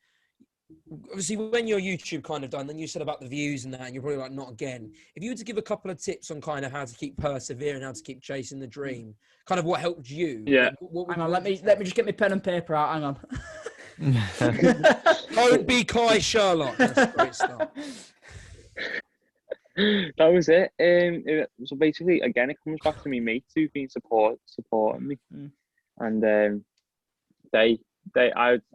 obviously when your YouTube kind of done, then you said about the views and that, and you're probably like, not again. If you were to give a couple of tips on kind of how to keep persevering, how to keep chasing the dream, kind of what helped you. Yeah. like, what would Hang on, you let me say? just get my pen and paper out. Hang on. Don't be Kai Sherlock. That's a great start. That was it. So basically, again, it comes back to me mates who've been supporting me, and I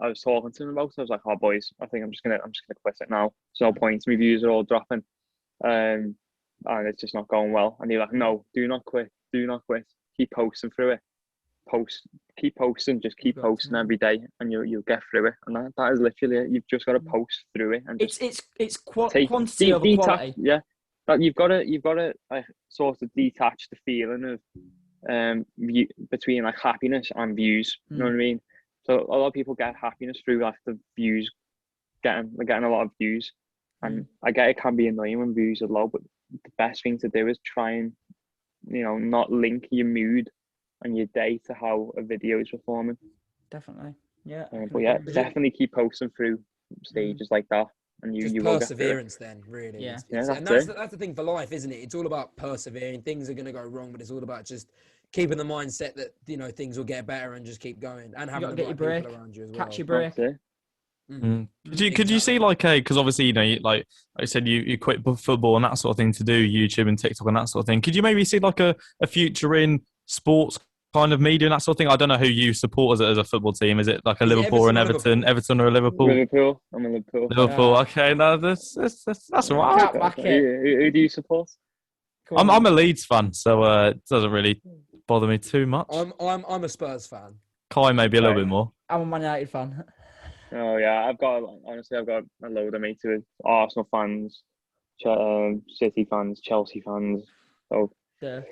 was talking to them about it. I was like, "Oh, boys, I think I'm just gonna quit it now. There's no point. My views are all dropping, and it's just not going well." And they're like, "No, do not quit. Do not quit. Keep posting through it. Keep posting. Just keep posting every day, and you'll get through it." And that is literally it. You've just got to post through it, and just It's quantity over detach, quality. yeah. That you've got to sort of detach the feeling of between like happiness and views. You know what I mean? So a lot of people get happiness through like the views, getting a lot of views, and I get it can be annoying when views are low, but the best thing to do is try and not link your mood and your day to how a video is performing. Definitely. Yeah. But yeah, definitely keep posting through stages like that. And Just you will get perseverance then, really. Yeah. And that's the thing for life, isn't it? It's all about persevering. Things are going to go wrong, but it's all about just keeping the mindset that, things will get better and just keep going and having the right people around you as well. Catch your break. Could you see because obviously like I said you quit football and that sort of thing to do YouTube and TikTok and that sort of thing. Could you maybe see like a future in sports kind of media and that sort of thing? I don't know who you support as a football team. Is it like a Is it Liverpool or an Everton or Everton or a Liverpool? Liverpool. I'm a Liverpool. Liverpool. Ah. Okay, no, that's all right. Can't back it. Who do you support? Come on. I'm a Leeds fan, so it doesn't really bother me too much. I'm a Spurs fan. Kai maybe a little Right. bit more. I'm a Man United fan. Oh yeah, I've got a load of mates who are Arsenal fans, City fans, Chelsea fans. So, Dirt.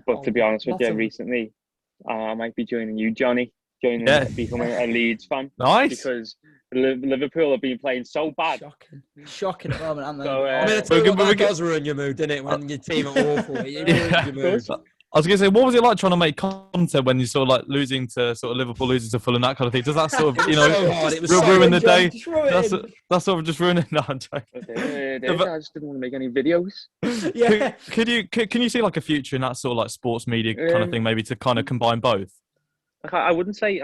but to be honest with Lots you, of- recently I might be joining you, Jonny, becoming a Leeds fan Nice. because Liverpool have been playing so bad. Shocking at the moment, aren't they? So, I mean, I tell you We're what, good- that we're good- does ruin your mood, doesn't it? When your team are awful, it ruins your mood. I was going to say, what was it like trying to make content when you sort of like losing to sort of Liverpool, losing to Fulham, that kind of thing? Does that sort of, It was so hard. It was so ruin the John, day? just ruin it. That's sort of just ruining. No, I'm joking. I just didn't want to make any videos. Yeah. Can you see like a future in that sort of like sports media kind of thing, maybe to kind of combine both? Like, I wouldn't say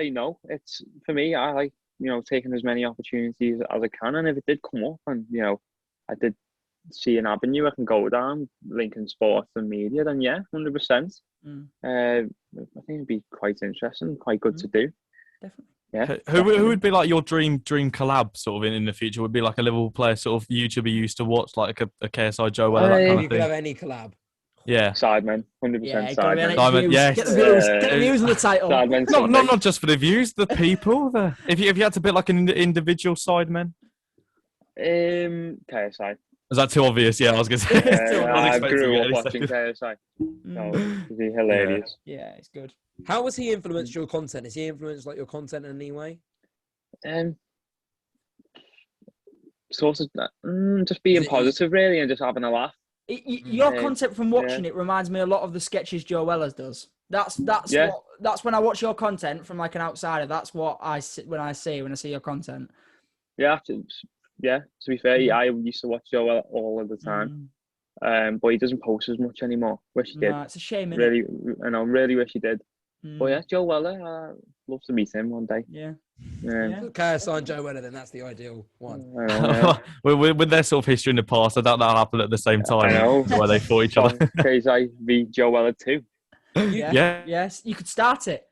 no. It's for me. I like taking as many opportunities as I can, and if it did come up, and I did see an avenue I can go down, linking sports and media, then yeah, 100%. I think it'd be quite interesting, quite good to do. Definitely. Yeah. Who would be like your dream collab sort of in the future? Would be like a Liverpool player sort of YouTuber you used to watch, like a KSI Joe Weller, that kind You of could have thing. any collab. Yeah. Sidemen, 100% Yeah, gotta be sidemen. Diamond, views. yes. Get the views. Yeah. Get the views on the title. Sidemen No, Sunday. not just for the views, the people. If you had to pick like an individual sideman. KSI. Is that too obvious? Yeah, I was going to say. I expecting grew it up any watching second. KSI. So it'd be hilarious. Yeah, it's good. How has he influenced your content? Has he influenced like your content in any way? Sort of just being Is it- positive, really, and just having a laugh. Your Yeah. content from watching it reminds me a lot of the sketches Joe Wellers does. That's Yeah. that's when I watch your content from like an outsider. That's what I see when I see your content. Yeah, to be fair, I used to watch Joe all of the time, but he doesn't post as much anymore. Wish he did. No, it's a shame. Innit? Really, really wish he did. But Mm. yeah, Joe Weller, love to meet him one day. Yeah. Yeah. KSI and Joe Weller, then that's the ideal one. I know, with their sort of history in the past, I doubt that'll happen at the same time. I know. Where they fought each other. KSI v Joe Weller too. Yeah. Yeah. Yes, you could start it.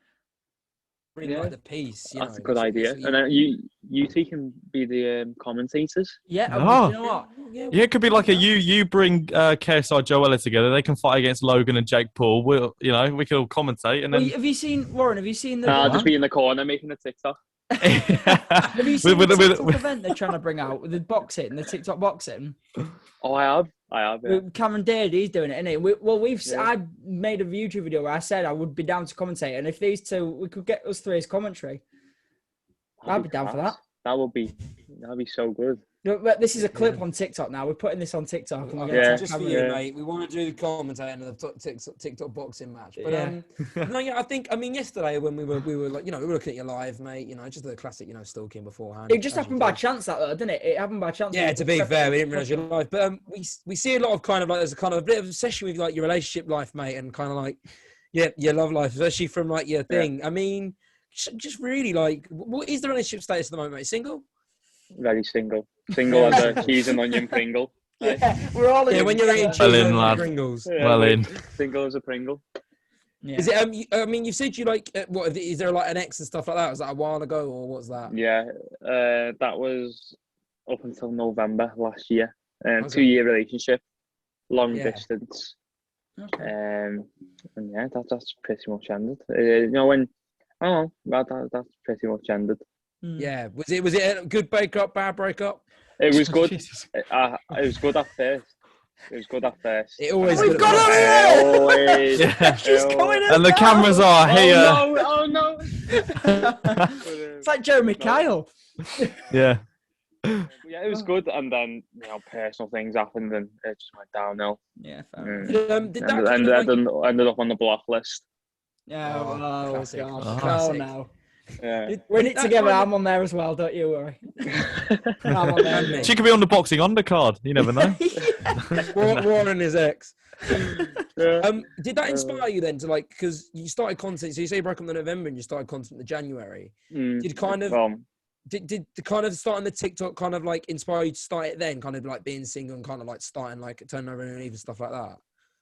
Really Yeah. like the piece. That's a good idea. And then you two can be the commentators. Yeah. Oh. You know what? Yeah, it could be like you bring KSI Joe Weller together. They can fight against Logan and Jake Paul. We could all commentate and Well, then. have you seen Warren? Have you seen the? I'll just be in the corner making a TikTok. Have you seen With- the with- TikTok with- event they're trying to bring out with the boxing, the TikTok boxing? Oh, I have. Yeah. With Cameron Dade, he's doing it, isn't he? Yeah. I made a YouTube video where I said I would be down to commentate, and if these two, we could get us three as commentary. I'd be down for that. That'd be so good. No, but this is a clip on TikTok now. We're putting this on TikTok. And we're Yeah. gonna Just tag for Cameron. you, Yeah. mate. We want to do the commentating of the TikTok boxing match. But Yeah. no, yeah, I mean, yesterday when we were like, we were looking at you live, mate. Just the classic, stalking beforehand. It just as you happened by do. chance, that though, didn't it? It happened by chance. Yeah, to be fair, we didn't realise you're live. But we see a lot of kind of like there's a kind of a bit of obsession with like your relationship life, mate, and kind of like your love life, especially from like your thing. I mean, just really like, what is the relationship status at the moment, mate? Single? Very single as a cheese and onion Pringle. Yeah, we're all in. Yeah, when you're eating Well cheese in, and lad. Pringles. Yeah, Well in. Single as a Pringle. Yeah. Is it? I mean, you said you like what? Is there like an ex and stuff like that? Was that a while ago, or what's that? Yeah, that was up until November last year. Okay. 2-year relationship, long Yeah. distance. Okay. And yeah, that's pretty much ended. That's pretty much ended. Yeah. Was it a good breakup, bad breakup? It was good. Jesus. It was good at first. It always. We've good got at her first. Always. Yeah. She's coming in. And the cameras are here. Oh no! It's like Jeremy Kyle. Yeah. Yeah, it was good, and then personal things happened, and it just went downhill. Yeah. Fair enough. Did that kind And of, like, ended up on the block list. Yeah. Oh, Oh, classic. God. Oh. Oh, Classic. no. Yeah. We're in did it that together. kind of- I'm on there as well. Don't you worry. I'm on there. And me. She could be on the boxing undercard. You never know. Warren and his ex. Yeah. Did that inspire you then to like, because you started content, so you say you broke up in November and you started content in the January. Did kind of did the kind of starting the TikTok kind of like inspire you to start it then, kind of like being single and kind of like starting like turning over and even stuff like that?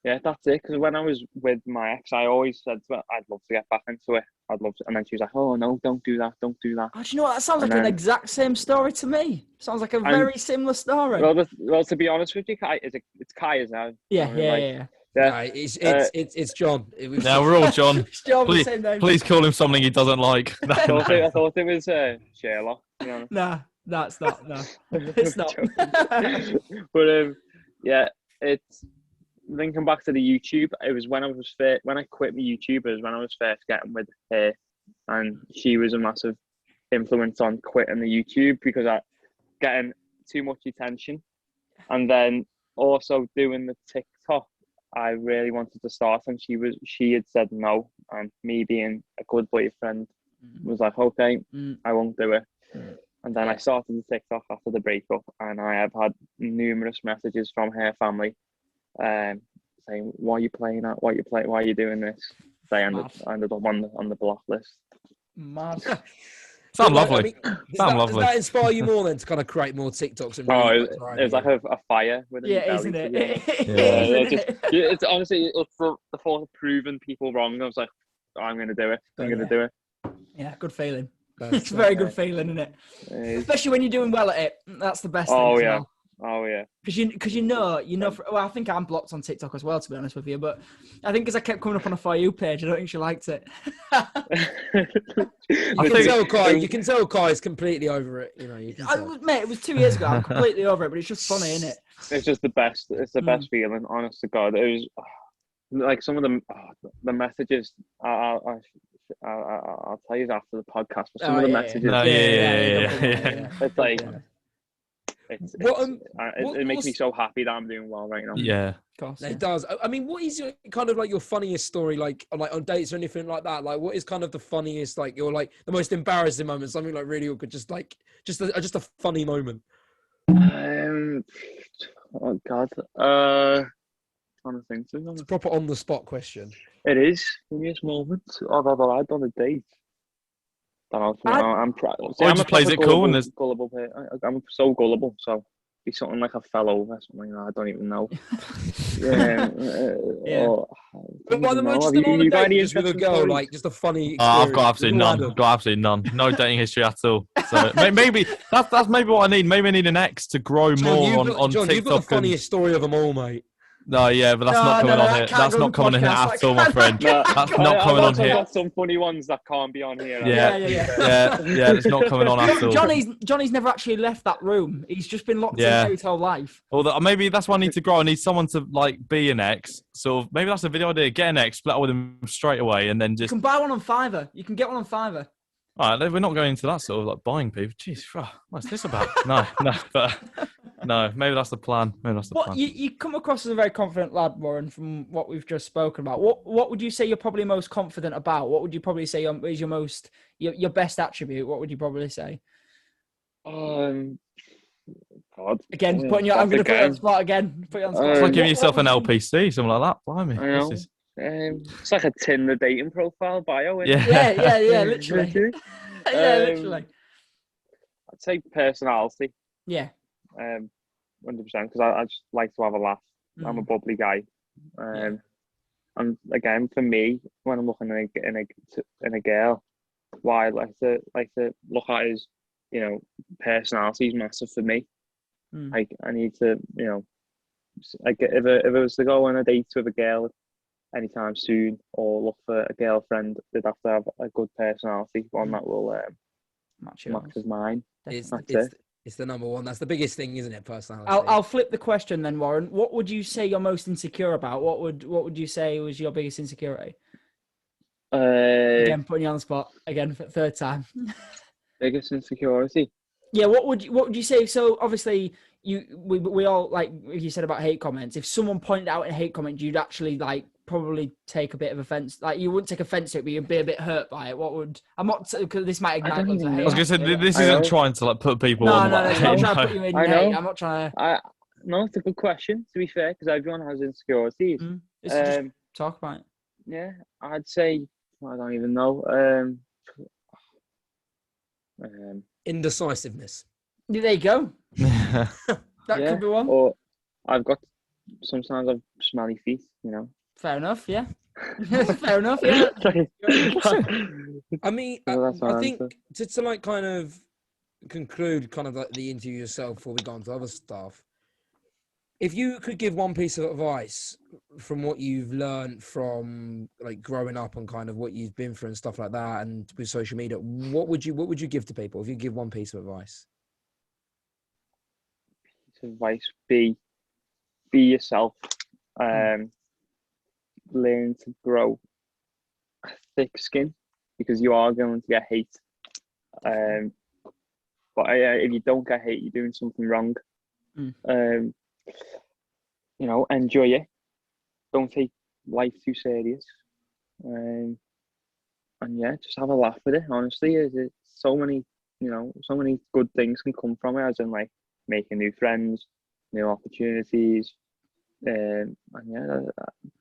Yeah, that's it. Because when I was with my ex, I always said, well, I'd love to get back into it. I'd love to. And then she was like, oh, no, don't do that. Don't do that. Oh, do you know what? That sounds And like an then- exact same story to me. Sounds like a And- very similar story. Well, to be honest with you, it's Kaya's now. Yeah. Yeah. No, it's John. It was Now we're all John. It's John, the Please, same name. please call him something he doesn't like. I thought it was Sherlock. To be honest. Nah, that's not. No, it's not. But yeah, it's linking back to the YouTube. It was when I quit my YouTube. It was when I was first getting with her, and she was a massive influence on quitting the YouTube because I getting too much attention, and then also doing the TikTok. I really wanted to start, and she had said no, and me being a good boyfriend was like, okay, I won't do it. And then I started the TikTok after the breakup, and I have had numerous messages from her family saying, why are you playing that? Why are you doing this? They ended up on the block list. Mad. Sound Like, lovely. I mean, Sound does lovely. that inspire you more then to kind of create more TikToks? And Oh, really it was like a fire within Yeah, my belly, isn't to it? be honest. It's honestly, it's the thought of proving people wrong. I was like, oh, I'm going to do it. I'm going to do it. Yeah, good feeling. That's It's a very good feeling, isn't it? Especially when you're doing well at it. That's the best thing. Oh as yeah. well. Oh yeah. Because you know. Well, I think I'm blocked on TikTok as well, to be honest with you. But I think because I kept coming up on a For You page, I don't think she liked it. You can tell Kai's completely over it. You know, you can tell. Mate, it was 2 years ago. I'm completely over it, but it's just funny, isn't it? It's just the best. It's the best feeling. Honest to God, it was like some of the messages. I'll tell you after the podcast. But some of the messages. No, yeah. It's like. It makes me so happy that I'm doing well right now. Yeah. Of course, It does. I mean, what is your kind of like your funniest story, like on dates or anything like that? Like, what is kind of the funniest, like your like the most embarrassing moment? Something like really awkward, just a funny moment. Oh God. Trying to think. It's a proper on the spot question. It is funniest moment. Although I've done a date. I'm proud. Just plays it cool and there's gullible. I'm so gullible. So be something like I fell over, something I don't even know. Yeah. But by the way, just on a date just with a girl, stories? like just a funny. I've got absolutely none. Random. Got absolutely none. No dating history at all. So maybe that's maybe what I need. Maybe I need an ex to grow more on John, TikTok. you've got the funniest story of them all, mate. No, yeah, but that's not coming on here. That's not coming on here at all, my friend. That's not coming on here. I've got some funny ones that can't be on here. Yeah, it's not coming on at all. Johnny's never actually left that room. He's just been locked in there his whole life. Although maybe that's why I need to grow. I need someone to like be an ex. So maybe that's a video idea. Get an ex, split up with him straight away, and then You just. can buy one on Fiverr. You can get one on Fiverr. All right, we're not going into that sort of like buying people. Jeez, what's this about? No, but no, maybe that's the plan. Maybe that's the plan. You come across as a very confident lad, Warren, from what we've just spoken about. What would you say you're probably most confident about? What would you probably say is your best attribute? What would you probably say? God. Again, I'm going to put you on the spot again. Put you on the spot. It's like giving yourself an LPC, something like that. Blimey. I know. It's like a Tinder dating profile bio. Yeah, literally. Literally. I'd say personality. Yeah. 100%, because I just like to have a laugh. I'm a bubbly guy. And again, for me, when I'm looking in a girl, what I like to look at is, personality is massive for me. Like I need to, like if I was to go on a date with a girl anytime soon or look for a girlfriend, they'd have to have a good personality, one that will match mine. It's the number one. That's the biggest thing, isn't it? Personality. I'll flip the question then, Warren. What would you say you're most insecure about? What would you say was your biggest insecurity? Again, putting you on the spot again for the third time. Biggest insecurity. Yeah. What would you say? So obviously, we all, like you said about hate comments. If someone pointed out a hate comment, you'd actually like probably take a bit of offense. Like you wouldn't take offense to it, but you'd be a bit hurt by it. I'm not, because this might ignite. I was gonna say this isn't trying to like put people on. No, it's not trying to put you in hate. I'm not trying to. No, it's a good question, to be fair, because everyone has insecurities. Just talk about it. Yeah, I'd say I don't even know. Indecisiveness. There you go. That could be one. Or I've got sometimes I've smelly feet, you know. Fair enough, yeah. Fair enough, yeah. I mean, So that's my I think answer. to like kind of conclude kind of like the interview yourself before we go on to other stuff. If you could give one piece of advice from what you've learned from like growing up and kind of what you've been through and stuff like that, and with social media, what would you give to people if you give one piece of advice? Advice: be yourself. Learn to grow a thick skin because you are going to get hate. But if you don't get hate, you're doing something wrong. You know, enjoy it. Don't take life too serious. And yeah, just have a laugh with it. Honestly, it's so many, you know, so many good things can come from it, as in like making new friends, new opportunities. And yeah,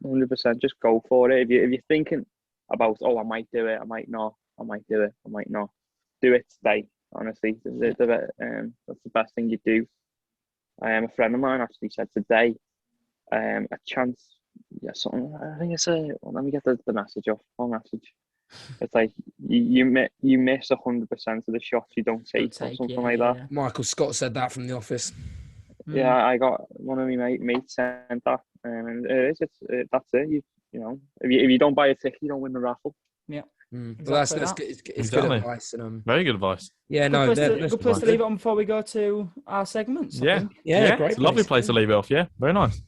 100% just go for it. If you're thinking about, oh, I might do it, I might not, I might do it, I might not, do it today. Honestly, that's the best thing you do. A friend of mine actually said today, a chance, yeah, something. I think it's let me get the message off. One message. It's like you miss 100% of the shots you don't take, or something like that. Yeah. Michael Scott said that from The Office. Yeah, I got one of my mates sent that, and that's it. You know, if you don't buy a ticket, you don't win the raffle. Yeah. Well, that's it's good advice. And very good advice. Yeah, good place to leave it on before we go to our segments. I think. Yeah, great. It's a lovely place to leave it off. Yeah, very nice.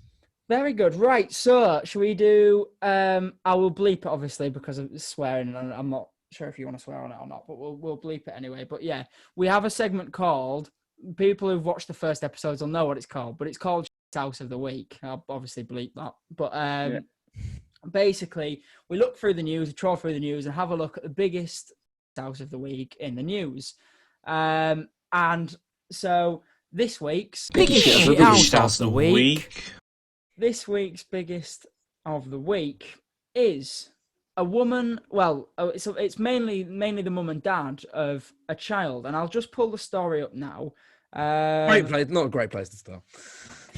Very good. Right, so should we do? I will bleep it obviously because of swearing, and I'm not sure if you want to swear on it or not, but we'll bleep it anyway. But yeah, we have a segment called. People who've watched the first episodes will know what it's called, but it's called House of the Week. I'll obviously bleep that. But basically, we look through the news, we troll through the news, and have a look at the biggest house of the week in the news. And so this week's biggest house of the week. This week's biggest of the week is a woman. Well, it's mainly the mum and dad of a child, and I'll just pull the story up now. Great place, not a great place to start.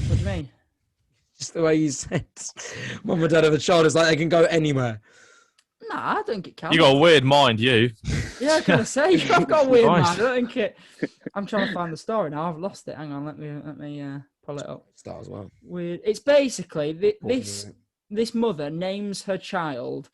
What do you mean? Just the way you said, mum and dad of a child is like they can go anywhere. Nah, I think it counts. You got a weird mind, you. Yeah, I was gonna say I've got a weird Nice. mind. I don't think it. I'm trying to find the story now. I've lost it. Hang on, let me pull it up. Start as well. Weird. It's basically this mother names her child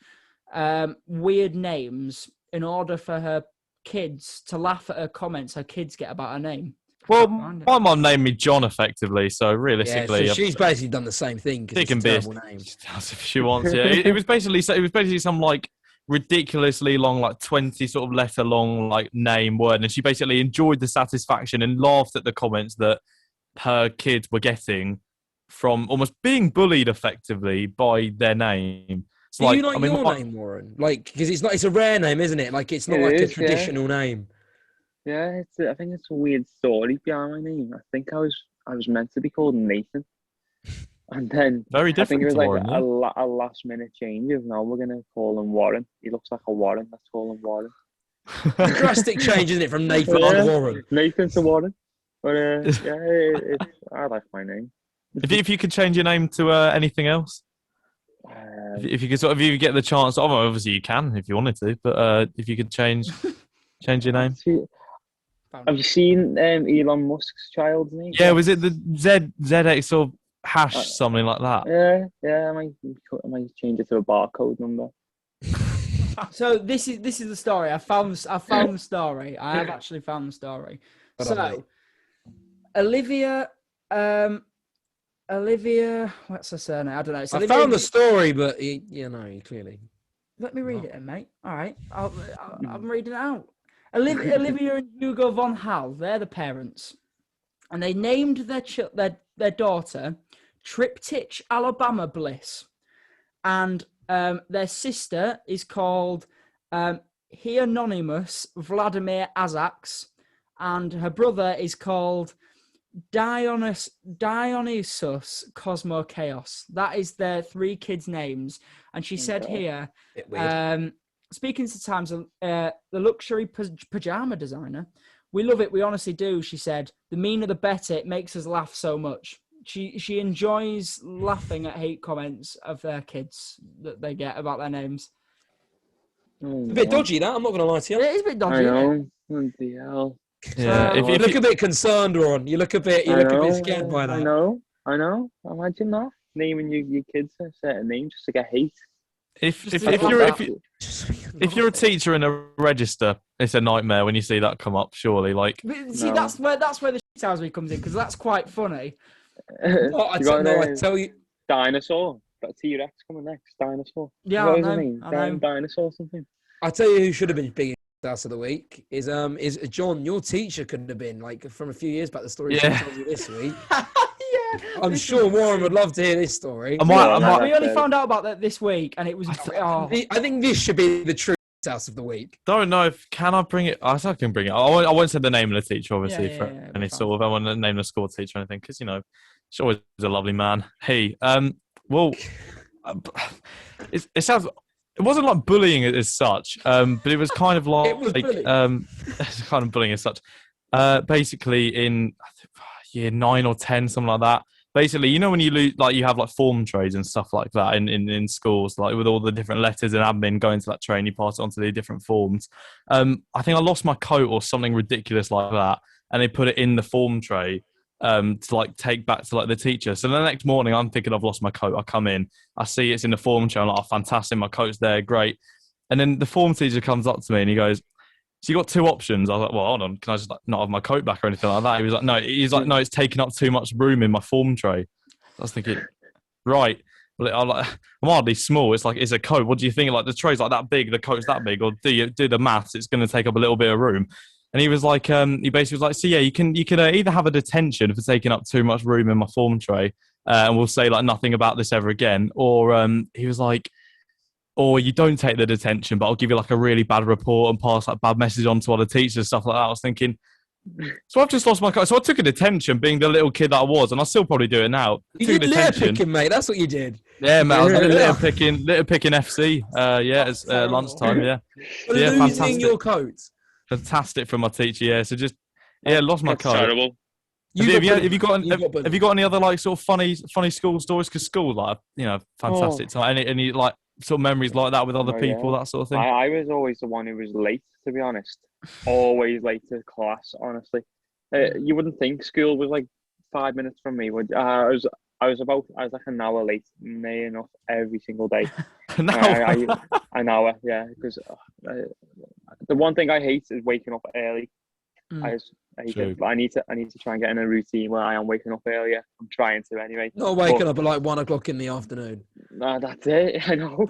weird names in order for her kids to laugh at her comments her kids get about her name. Well, my mum named me John effectively, so realistically, so she's basically done the same thing. She can be a terrible name. She does if she wants. Yeah, it was basically some like ridiculously long, like 20 sort of letter long like name word, and she basically enjoyed the satisfaction and laughed at the comments that her kids were getting from almost being bullied effectively by their name. It's Do you like your name, Warren? Like, because it's a rare name, isn't it? Like, it's not a traditional name. Yeah, I think it's a weird story behind my name. I think I was meant to be called Nathan, and then very different. I think it was like Warren, a last minute change of no, we're gonna call him Warren. He looks like a Warren. Let's call him Warren. Drastic change, isn't it, from Nathan to Warren? Nathan to Warren. But I like my name. If you could change your name to anything else, if you could if you get the chance, obviously you can if you wanted to, but if you could change your name. Have you seen Elon Musk's child's name? Yeah, was it the ZX or hash something like that? Yeah. I might change it to a barcode number. So this is the story. I found the story. I have actually found the story. So Olivia, what's her surname? I don't know. I found the story, but clearly. Let me read it, mate. All right, I'm reading it out. Olivia and Hugo von Hall, they're the parents, and they named their daughter Triptych Alabama Bliss, and their sister is called Hieronymus Vladimir Azax, and her brother is called Dionysus Cosmo Chaos. That is their three kids' names. And she said here, speaking to Times, the luxury pajama designer, we love it, we honestly do, she said. The meaner the better, it makes us laugh so much. she enjoys laughing at hate comments of their kids that they get about their names. Oh, A bit no. dodgy, that. I'm not going to lie to you. It is a bit dodgy. I Isn't it? know. What the hell? Yeah, So- if You look a bit concerned, Ron. You look a bit scared by that. I know. Imagine that. Naming your kids a certain name just to get hate. if Just you're a teacher in a register, it's a nightmare when you see that come up. Surely, like But see, No. that's where the shit comes in, because that's quite funny. Oh, I tell you. Dinosaur. Got T-Rex coming next. Dinosaur. Yeah, What I was his know, name? I know. Dinosaur something. I tell you who should have been big house of the week is John. Your teacher couldn't have been like from a few years back. The story she Yeah. told you this week. Yeah, I'm sure Warren would love to hear this story. I might. we only found out about that this week, and it was. I think this should be the true house of the week. Don't know if can I bring it. I can bring it. I won't say the name of the teacher, obviously, Yeah, for yeah, any fine. sort of. I won't name the school teacher or anything because she's always a lovely man. Hey, well, it sounds. It wasn't like bullying as such, but it was kind of like It was bullying. it's kind of bullying as such. Basically, in I think, year 9 or 10, something like that. Basically, when you lose, like you have like form trays and stuff like that in schools, like with all the different letters and admin going to that tray, and you pass it on to the different forms. I think I lost my coat or something ridiculous like that, and they put it in the form tray to like take back to like the teacher. So the next morning, I'm thinking I've lost my coat. I come in, I see it's in the form tray. I'm like, oh, fantastic, my coat's there, great. And then the form teacher comes up to me and he goes, so you got two options. I was like, well, hold on, can I just like not have my coat back or anything like that? He was like, no, it's taking up too much room in my form tray. I was thinking, right, well, I'm hardly small. It's like, it's a coat. What do you think? Like the tray's like that big, the coat's that big, or do the maths? It's going to take up a little bit of room. And he was like, he basically was like, so yeah, you can either have a detention for taking up too much room in my form tray, and we'll say like nothing about this ever again, or he was like, or you don't take the detention, but I'll give you like a really bad report and pass like bad message on to other teachers, stuff like that. I was thinking, so I've just lost my coat. So I took a detention, being the little kid that I was, and I'll still probably do it now. You Took a did litter detention. picking, mate. That's what you did. Yeah, mate. I was Yeah. litter picking FC. Yeah, it's Terrible. lunchtime. Yeah, Losing fantastic. your coat. Fantastic from my teacher. Yeah, so just lost my That's coat. terrible. Have you got bullied. any other like sort of funny school stories? Because school, like fantastic time. Any like sort of memories like that with other Oh, people, yeah. that sort of thing. I was always the one who was late, to be honest. Always late to class, honestly. You wouldn't think school was like 5 minutes from me. I was like an hour late, near enough every single day. No. An hour, yeah. Because the one thing I hate is waking up early. I hate True. it, but I need to try and get in a routine where I am waking up earlier. I'm trying to anyway. Not waking up at like 1 o'clock in the afternoon. No, that's it. I know,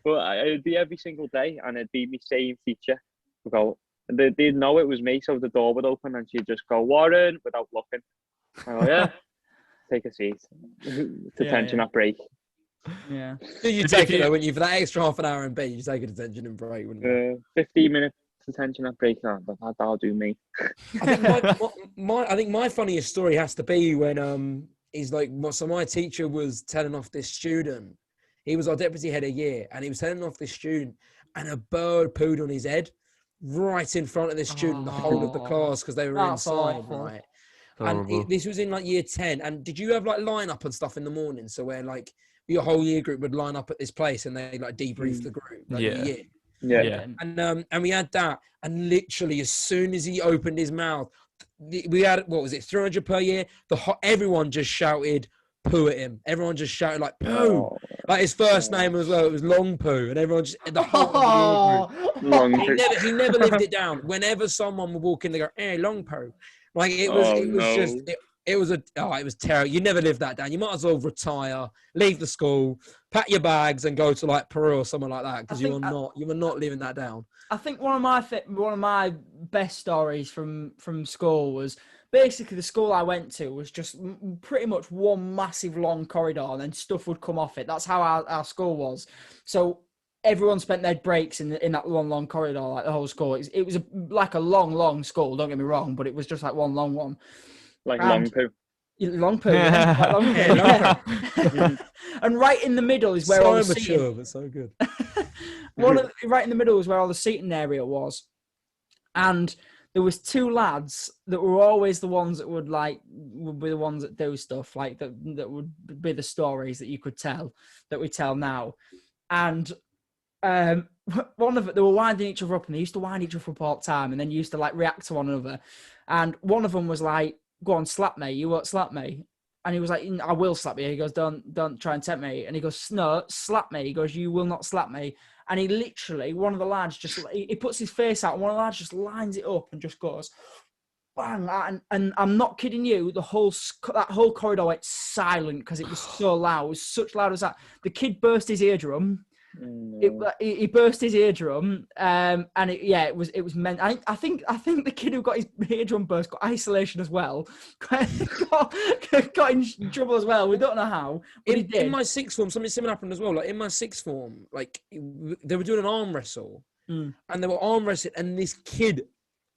but it'd be every single day, and it'd be my same teacher. Would go, they'd know it was me, so the door would open, and she'd just go, Warren, without looking. I go, yeah, take a seat. Detention at break. Yeah. So you take it though, wouldn't you? For that extra half an hour in bed, you take a detention and break, wouldn't you? 15 minutes detention at break. That'll do me. I think my funniest story has to be when he's like, so my teacher was telling off this student. He was our deputy head a year, and he was telling off this student, and a bird pooed on his head right in front of this student, the whole of the class, because they were That's inside, awful. right? Horrible. And this was in like year 10. And did you have like line up and stuff in the morning? So where like your whole year group would line up at this place and they like debrief the group. Like, Yeah. the year. Yeah. And we had that, and literally as soon as he opened his mouth, we had, what was it, 300 per year? Everyone just shouted poo at him. Everyone just shouted like poo, Oh, like his first name as well. It was Long Poo, and everyone just the whole of the year group. long He never lived it down. Whenever someone would walk in, they go, "Hey, Long Poo," like it was terrible. You never live that down. You might as well retire, leave the school, pack your bags, and go to like Peru or somewhere like that, because you were not living that down. I think one of my best stories from school was basically the school I went to was just pretty much one massive long corridor, and then stuff would come off it. That's how our school was. So everyone spent their breaks in that long corridor, like the whole school. It was like a long school. Don't get me wrong, but it was just like one long one. like And- long poo. Long poo, yeah. Like long poo, yeah. And right in the middle is where all So the seating, mature, but so good. right in the middle is where all the seating area was. And there was two lads that were always the ones that would be the ones that do stuff like that would be the stories that you could tell that we tell now. And one of it, they were winding each other up, and they used to wind each other up all the time, and then used to like react to one another. And one of them was like, "Go on, slap me. You won't slap me." And he was like, "I will slap you." He goes, "Don't try and tempt me." And he goes, "No, slap me." He goes, "You will not slap me." And he literally, one of the lads he puts his face out, and one of the lads just lines it up and just goes, bang. And I'm not kidding you, that whole corridor went silent because it was so loud. It was such loud as that. The kid burst his eardrum. He burst his eardrum, and it was meant. I think the kid who got his eardrum burst got isolation as well, got in trouble as well. We don't know how, but he did. In my sixth form, something similar happened as well. Like in my sixth form, like they were doing an arm wrestle, and they were arm wrestling, and this kid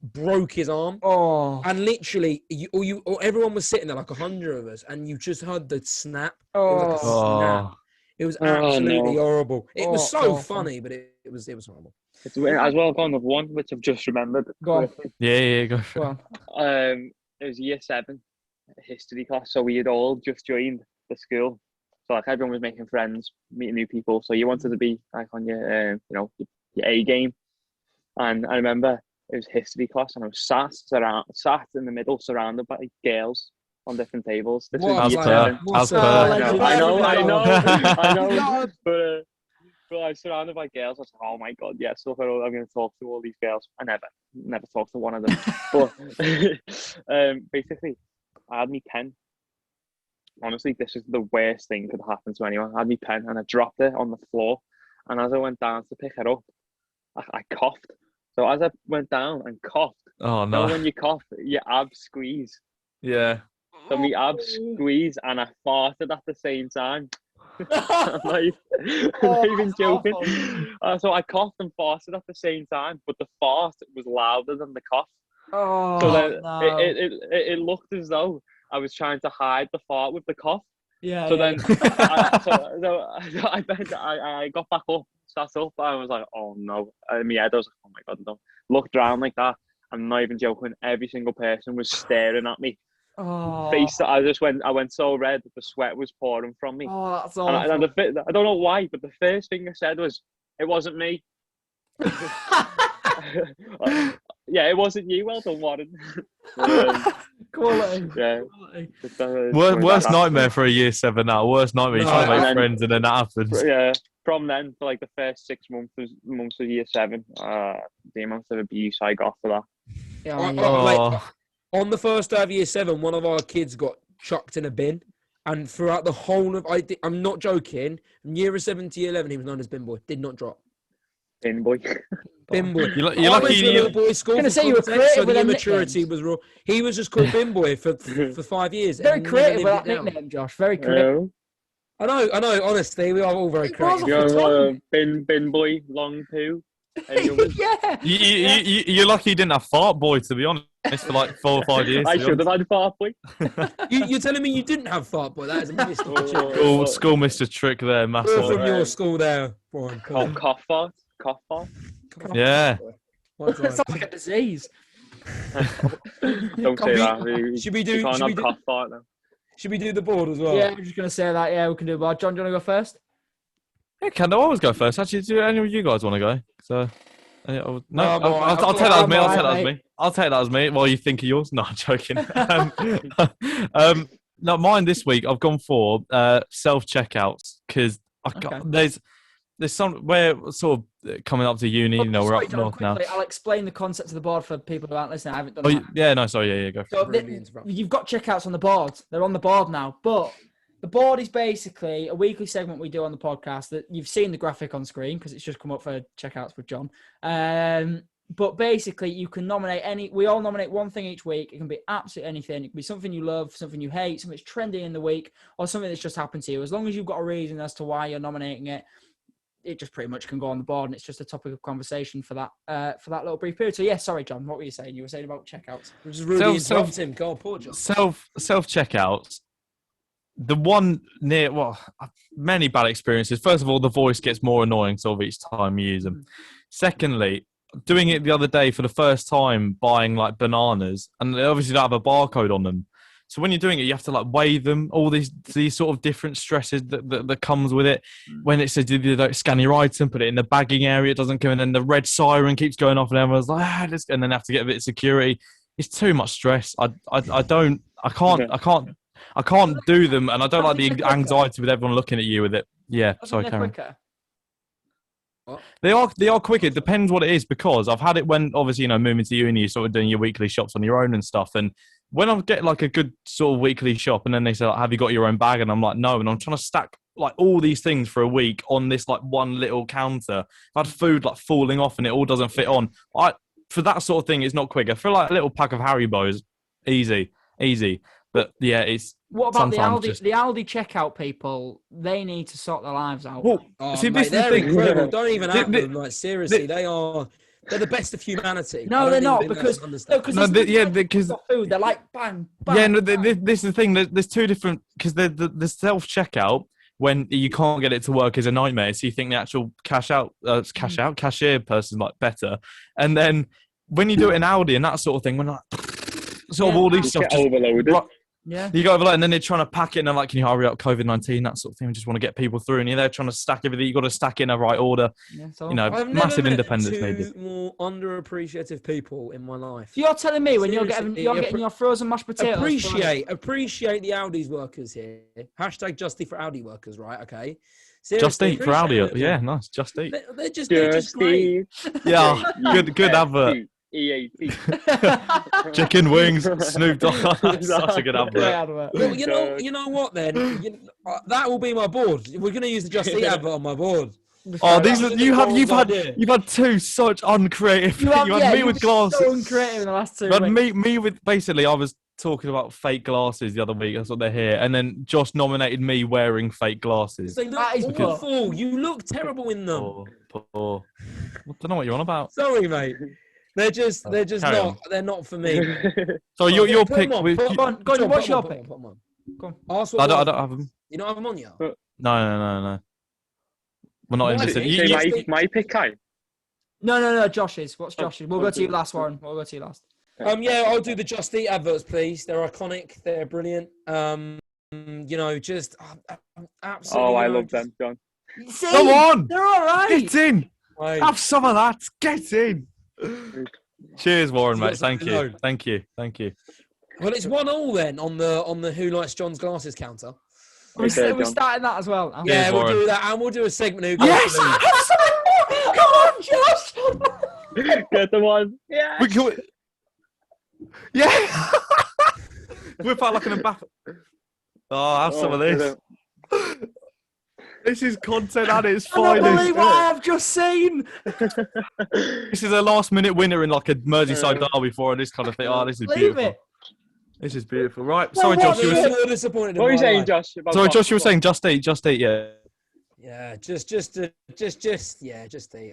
broke his arm. Oh, and literally, everyone was sitting there, like 100 of us, and you just heard the snap. Oh. It was like a snap. It was absolutely horrible. It was so awful. funny, but it was horrible. It's as well. I've gone with one which I've just remembered. Go on. Yeah, go for it. It was year 7 history class, so we had all just joined the school. So like everyone was making friends, meeting new people. So you wanted to be like on your your A game. And I remember it was history class, and I was sat in the middle, surrounded by girls on different tables. This was year 7. I know. But I was surrounded by girls. I was like, oh my god, yes, look, I'm going to talk to all these girls. I never talked to one of them. But basically, I had my pen. Honestly, this is the worst thing that could happen to anyone. I had my pen and I dropped it on the floor. And as I went down to pick it up, I coughed. So as I went down and coughed, when you cough, your abs squeeze. Yeah. So my abs squeeze and I farted at the same time. I'm not even joking. So I coughed and farted at the same time, but the fart was louder than the cough. So then it looked as though I was trying to hide the fart with the cough. Yeah. So then I got back up, sat up, and I was like, oh no. In my head I was like, oh my god, no. Looked around like that. I'm not even joking. Every single person was staring at me. Face. I went so red that the sweat was pouring from me. Oh, that's awful. And I don't know why, but the first thing I said was, "It wasn't me." Yeah, it wasn't you. Well done, Warren. Quality. Yeah. Worst nightmare for a year 7 now. Worst nightmare. You're trying to make friends, and then that happens. Yeah. From then, for like the first 6 months of year 7, the amount of abuse I got for that. Yeah. On the first day of year 7, one of our kids got chucked in a bin, and throughout the whole of I'm not joking, from year 7 to year 11, he was known as Bin Boy. Did not drop. Bin Boy. Bin Boy. You're lucky you boy school. I'm gonna say you were creative so with the them immaturity nicknames. was raw. He was just called Bin Boy for 5 years. Very and creative never with that lived it down. nickname, Josh. Very creative. I know. Honestly, we are all very creative. Bin Boy, long poo. Yeah. You're lucky you didn't have Fart Boy, to be honest, for like 4 or 5 years. I should have had Fart Boy. You're telling me you didn't have Fart Boy? That is a missed opportunity. School missed a trick there, massive. From your school there. Cough fart. Yeah. That sounds like a disease. Don't say that. Should we do? Cough fart now. Should we do the board as well? Yeah, I'm just going to say that. Yeah, we can do the board. John, do you want to go first? Yeah, can I always go first? Actually, do any of you guys want to go? So, I'll take that as me. I'll take that as me. While you think of yours. No, I'm joking. No, mine this week. I've gone for self checkouts because there's some we're sort of coming up to uni. We're up north now. I'll explain the concept of the board for people who aren't listening. I haven't done that. Yeah, no, sorry. Yeah, go for it. You've got checkouts on the board. They're on the board now, but. The board is basically a weekly segment we do on the podcast that you've seen the graphic on screen because it's just come up for checkouts with John. But basically, you can nominate we all nominate one thing each week. It can be absolutely anything. It can be something you love, something you hate, something that's trending in the week, or something that's just happened to you. As long as you've got a reason as to why you're nominating it, it just pretty much can go on the board, and it's just a topic of conversation for that little brief period. So, yeah, sorry, John, what were you saying? You were saying about checkouts. Which is really interrupt him. Go on, poor John. Self checkouts. The one many bad experiences. First of all, the voice gets more annoying sort of each time you use them. Secondly, doing it the other day for the first time, buying like bananas, and they obviously don't have a barcode on them. So when you're doing it, you have to like weigh them, all these sort of different stresses that comes with it. When it says you don't scan your item, put it in the bagging area, it doesn't come in, and then the red siren keeps going off, and everyone's like, and then have to get a bit of security. It's too much stress. I can't do them, and I don't like the anxiety with everyone looking at you with it. Yeah, sorry, Karen. They are quicker. It depends what it is, because I've had it when obviously moving to uni, you're sort of doing your weekly shops on your own and stuff. And when I get like a good sort of weekly shop, and then they say, like, "Have you got your own bag?" and I'm like, "No," and I'm trying to stack like all these things for a week on this like one little counter. I've had food like falling off and it all doesn't fit on. For that sort of thing, it's not quicker. For like a little pack of Haribos, easy. But yeah, it's. What about the Aldi? The Aldi checkout people, they need to sort their lives out. Well, see, mate, they're incredible. Don't even have them. Like seriously, they're the best of humanity. No, they're not, because food. They're like bang, bang. Yeah, no, this is the thing. There's two different, because the self checkout, when you can't get it to work, is a nightmare. So you think the actual cashier person's like better, and then when you do it in Aldi and that sort of thing, when like sort of all these stuff just overloaded. Yeah, you got overloaded, and then they're trying to pack it, and they're like, "Can you hurry up, COVID-19?" That sort of thing. We just want to get people through, and they're trying to stack everything. You got to stack it in a right order. Yeah, so massive independence needed. I've never met two more underappreciative people in my life. So you're telling me when you're getting your frozen mashed potatoes? Appreciate the Aldi's workers here. Hashtag Just Eat for Aldi workers, right? Okay. Seriously, Just Eat for Aldi. Yeah, nice. Just Eat. They're just great. Yeah, good advert. EAT. Chicken wings, Snoop Dogg. Such a good advert. Well, you know what then? That will be my board. We're going to use the Just Eat advert on my board. Oh, you've had two such uncreative. You had me with glasses. So uncreative in the last two. You had me with basically. I was talking about fake glasses the other week. That's what they're here, and then Josh nominated me wearing fake glasses. They look awful. You look terrible in them. Poor. I don't know what you're on about. Sorry, mate. They're just not. They're not for me. So your pick. Go on. What's your pick? Go on. I don't have them. You don't have them on yet? No. We're not interested. My pick, Kai. No. Josh's. What's Josh's? We'll go to you last, Warren. We'll go to you last. Yeah, I'll do the Just Eat adverts, please. They're iconic. They're brilliant. Just absolutely. Oh, I love them, John. See, come on, they're all right. Get in. Right. Have some of that. Get in. Cheers, Warren, mate. Thank you. Well, it's 1-1 then on the Who Likes John's Glasses counter. We're starting that as well. Yeah, we'll do that, and we'll do a segment. Who goes Come on, Josh. Get the one. Yeah. Yeah. Whip out like an Mbappe. Oh, have some of this. This is content at its finest. I don't believe what I have just seen. This is a last-minute winner in like a Merseyside derby for this kind of thing. Oh, this is beautiful. This is beautiful. Right. Sorry, Josh. You were disappointed. What were you saying, Josh? Sorry, Josh. You were saying Just Eat. Yeah. Yeah. Just eat.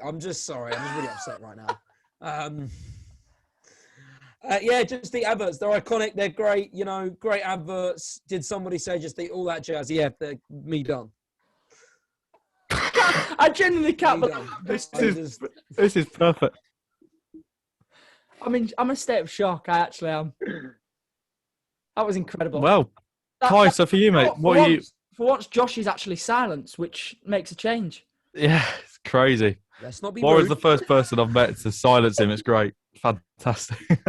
I'm just sorry. I'm just really upset right now. Yeah, Just Eat adverts. They're iconic. They're great. Great adverts. Did somebody say Just Eat all that jazz? Yeah, me done. I genuinely can't believe this is perfect. I'm in a state of shock. I actually am. That was incredible. Well, Kai, so for you, mate, for once, Josh is actually silenced, which makes a change. Yeah, it's crazy. Let's not be Warren's rude. the first person I've met to silence him. It's great. Fantastic.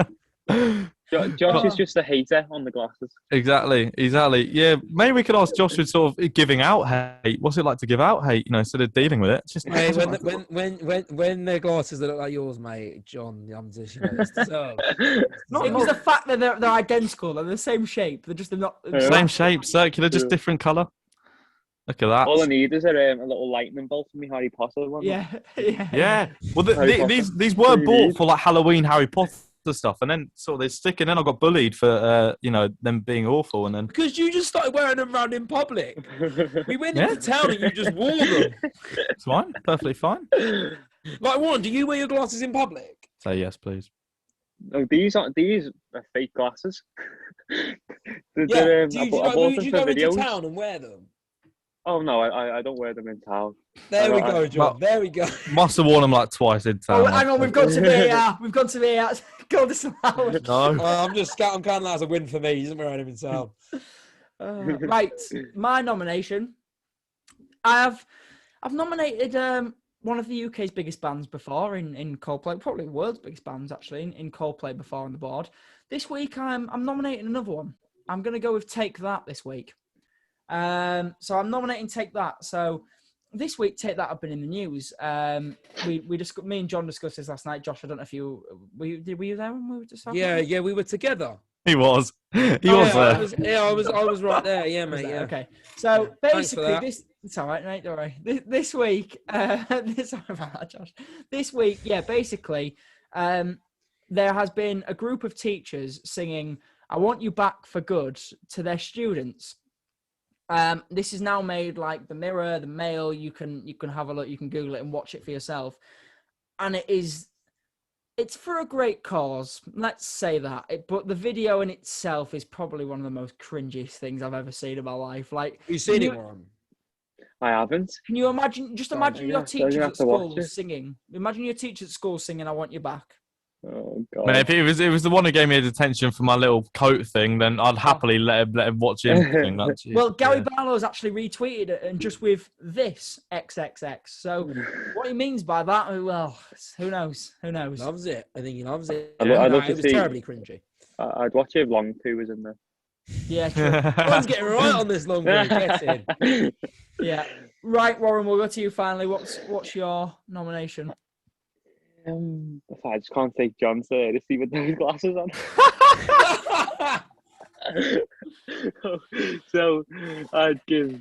Josh is just a hater on the glasses. Exactly. Yeah, maybe we could ask Josh with sort of giving out hate. What's it like to give out hate? Instead of dealing with it. It's just mate, when they're glasses that look like yours, mate, John, I'm just it's deserved. It was the fact that they're identical. They're the same shape. They're just not same shape, circular, just different colour. Look at that. All I need is a little lightning bolt from me Harry Potter one. Yeah. Well, these were bought for like Halloween Harry Potter stuff, and then sort of they stick, and then I got bullied for them being awful, and then because you just started wearing them around in public. We went into town and you just wore them. It's fine, perfectly fine. Like, Warren, do you wear your glasses in public? Say yes, please. No, these are fake glasses. Would you go into town and wear them? Oh no, I don't wear them in town. There we I- go, John. There we go. Must have worn them like twice in Oh, town. hang on, we've gone to VAR. We've gone to VAR. Go disallowed. No. I'm counting that as a win for me. He doesn't wear anything in town. Right, my nomination. I've nominated one of the UK's biggest bands before in Coldplay, probably the world's biggest bands actually in Coldplay before on the board. This week I'm nominating another one. I'm going to go with Take That this week. So I'm nominating Take That. So this week, Take That have been in the news. Me and John discussed this last night. Josh, I don't know if you were you there when we were just talking? Yeah, we were together. He was. He Oh, was yeah, there. I was right there. Yeah, mate. Yeah. Okay. So Thanks for basically, that. it's all right, mate. Don't worry. This week, sorry about that, Josh. This week, yeah, basically, there has been a group of teachers singing "I Want You Back for Good" to their students. This is now made like the Mirror, the Mail. You can have a look. You can Google it and watch it for yourself. And it's for a great cause. Let's say that. But the video in itself is probably one of the most cringiest things I've ever seen in my life. Like, You seen it, Warren? I haven't. can you imagine? Just imagine your Yeah, so teachers you have at to watch school it. singing. Imagine your teacher at school singing "I Want You Back." Oh god. Man, if it was the one who gave me attention for my little coat thing, then I'd happily let him watch him sing that. Jeez, Well, Gary yeah. Barlow's actually retweeted it, and just with this XXX. So what he means by that, well, who knows? Who knows? Loves it. I think he loves it. I'd No, love to it was see- terribly cringy. I'd watch it if Long 2 was in there. Yeah, true. Warren's getting right on this long break. Get in. Yeah. Right, Warren, we'll go to you finally. What's your nomination? I just can't take John seriously with those glasses on. So I'd give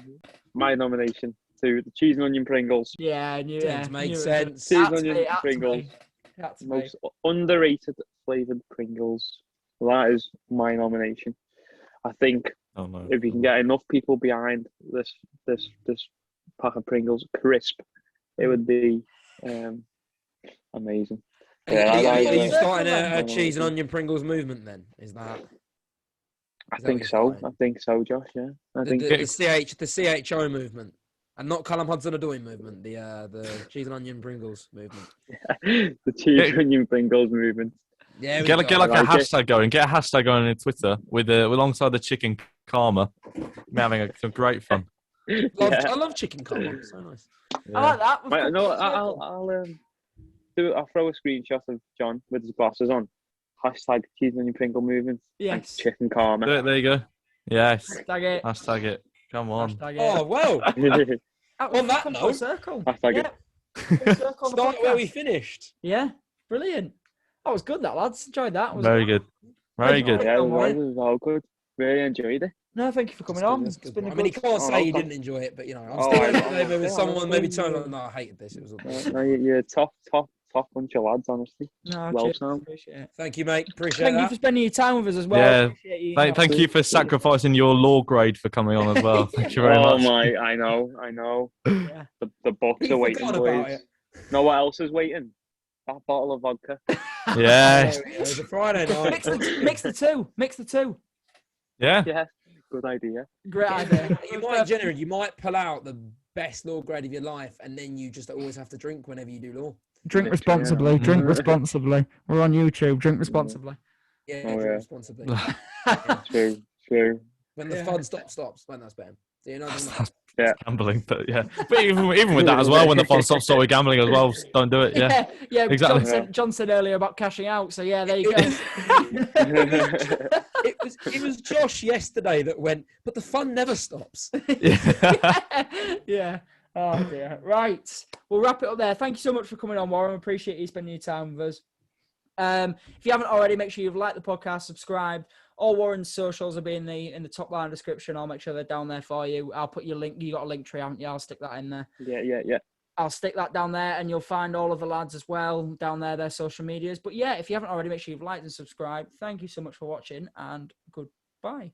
my nomination to the cheese and onion Pringles. Yeah, I knew Tends it. to make Knew it. sense. Cheese Had and to onion be, had to Pringles. be. Had to be. Most underrated flavoured Pringles. That is my nomination. I think Oh, no. if you can get enough people behind this pack of Pringles crisp, it would be amazing. Are you I- starting I- a cheese and onion Pringles movement then? Is that? I Is that think what so. you're I saying? think so, Josh. Yeah, I think The CHO movement, and not Callum Hudson-Odoi movement. The cheese and onion Pringles movement. the cheese and onion Pringles movement. Yeah, Get like a like it. hashtag going. Get a hashtag going on Twitter with alongside the chicken karma. We're having some great fun. Yeah. I love chicken karma. So nice. I like that. We've Wait, come no, full circle. I'll throw a screenshot of John with his glasses on. Hashtag cheese and onion Pringle movement. And Yes. chicken karma. There you go. Yes. Hashtag it. Hashtag it. Come on. Hashtag it. Oh well. On that full note- circle. Hashtag it. Full circle on the Start where podcast. we finished. Yeah, brilliant. That was good, that lads. Enjoyed that. Was Very good. Very Thank you. good. Yeah, Don't worry. it was all good. Really enjoyed it. No, thank you for coming That's on. good, It's that's been good. a I mean, he good. can't say he no, didn't enjoy it, but you know, I'm Oh, still I- maybe with yeah, someone maybe honestly, turned on. No, I hated this. It was. No, you're a top bunch of lads, honestly. No, Well cheers. sound. Appreciate it. Thank you, mate. Appreciate Thank you that. for spending your time with us as well. Yeah. Appreciate you, Thank you for sacrificing your law grade for coming on as well. Thank you very Oh much. my, I know. Yeah. The books You are waiting, forgot about boys. it. Know what else is waiting? That bottle of vodka. Yes. It was a Friday night. Mix the two. Mix the two. Yeah. Yeah, good idea. Great idea. You might generally, you might pull out the best law grade of your life, and then you just always have to drink whenever you do law. Drink Literally, responsibly. yeah. Drink responsibly. We're on YouTube. Drink responsibly. Yeah, Oh, drink yeah. responsibly. True. When the Yeah. fun stops, when that's banned. So you know, That's Yeah. gambling, but yeah. But even with that as well, when the fun stops, start with gambling as well. Don't do it. Yeah. Yeah. Exactly. John said earlier about cashing out. So yeah, there you go. it was Josh yesterday that went, but the fun never stops. Yeah. Oh dear. Right. We'll wrap it up there. Thank you so much for coming on, Warren. Appreciate you spending your time with us. If you haven't already, make sure you've liked the podcast, subscribed. All Warren's socials will be in the top line description. I'll make sure they're down there for you. I'll put your link. You got a link tree, haven't you? I'll stick that in there. Yeah. I'll stick that down there, and you'll find all of the lads as well down there, their social medias. But yeah, if you haven't already, make sure you've liked and subscribed. Thank you so much for watching, and goodbye.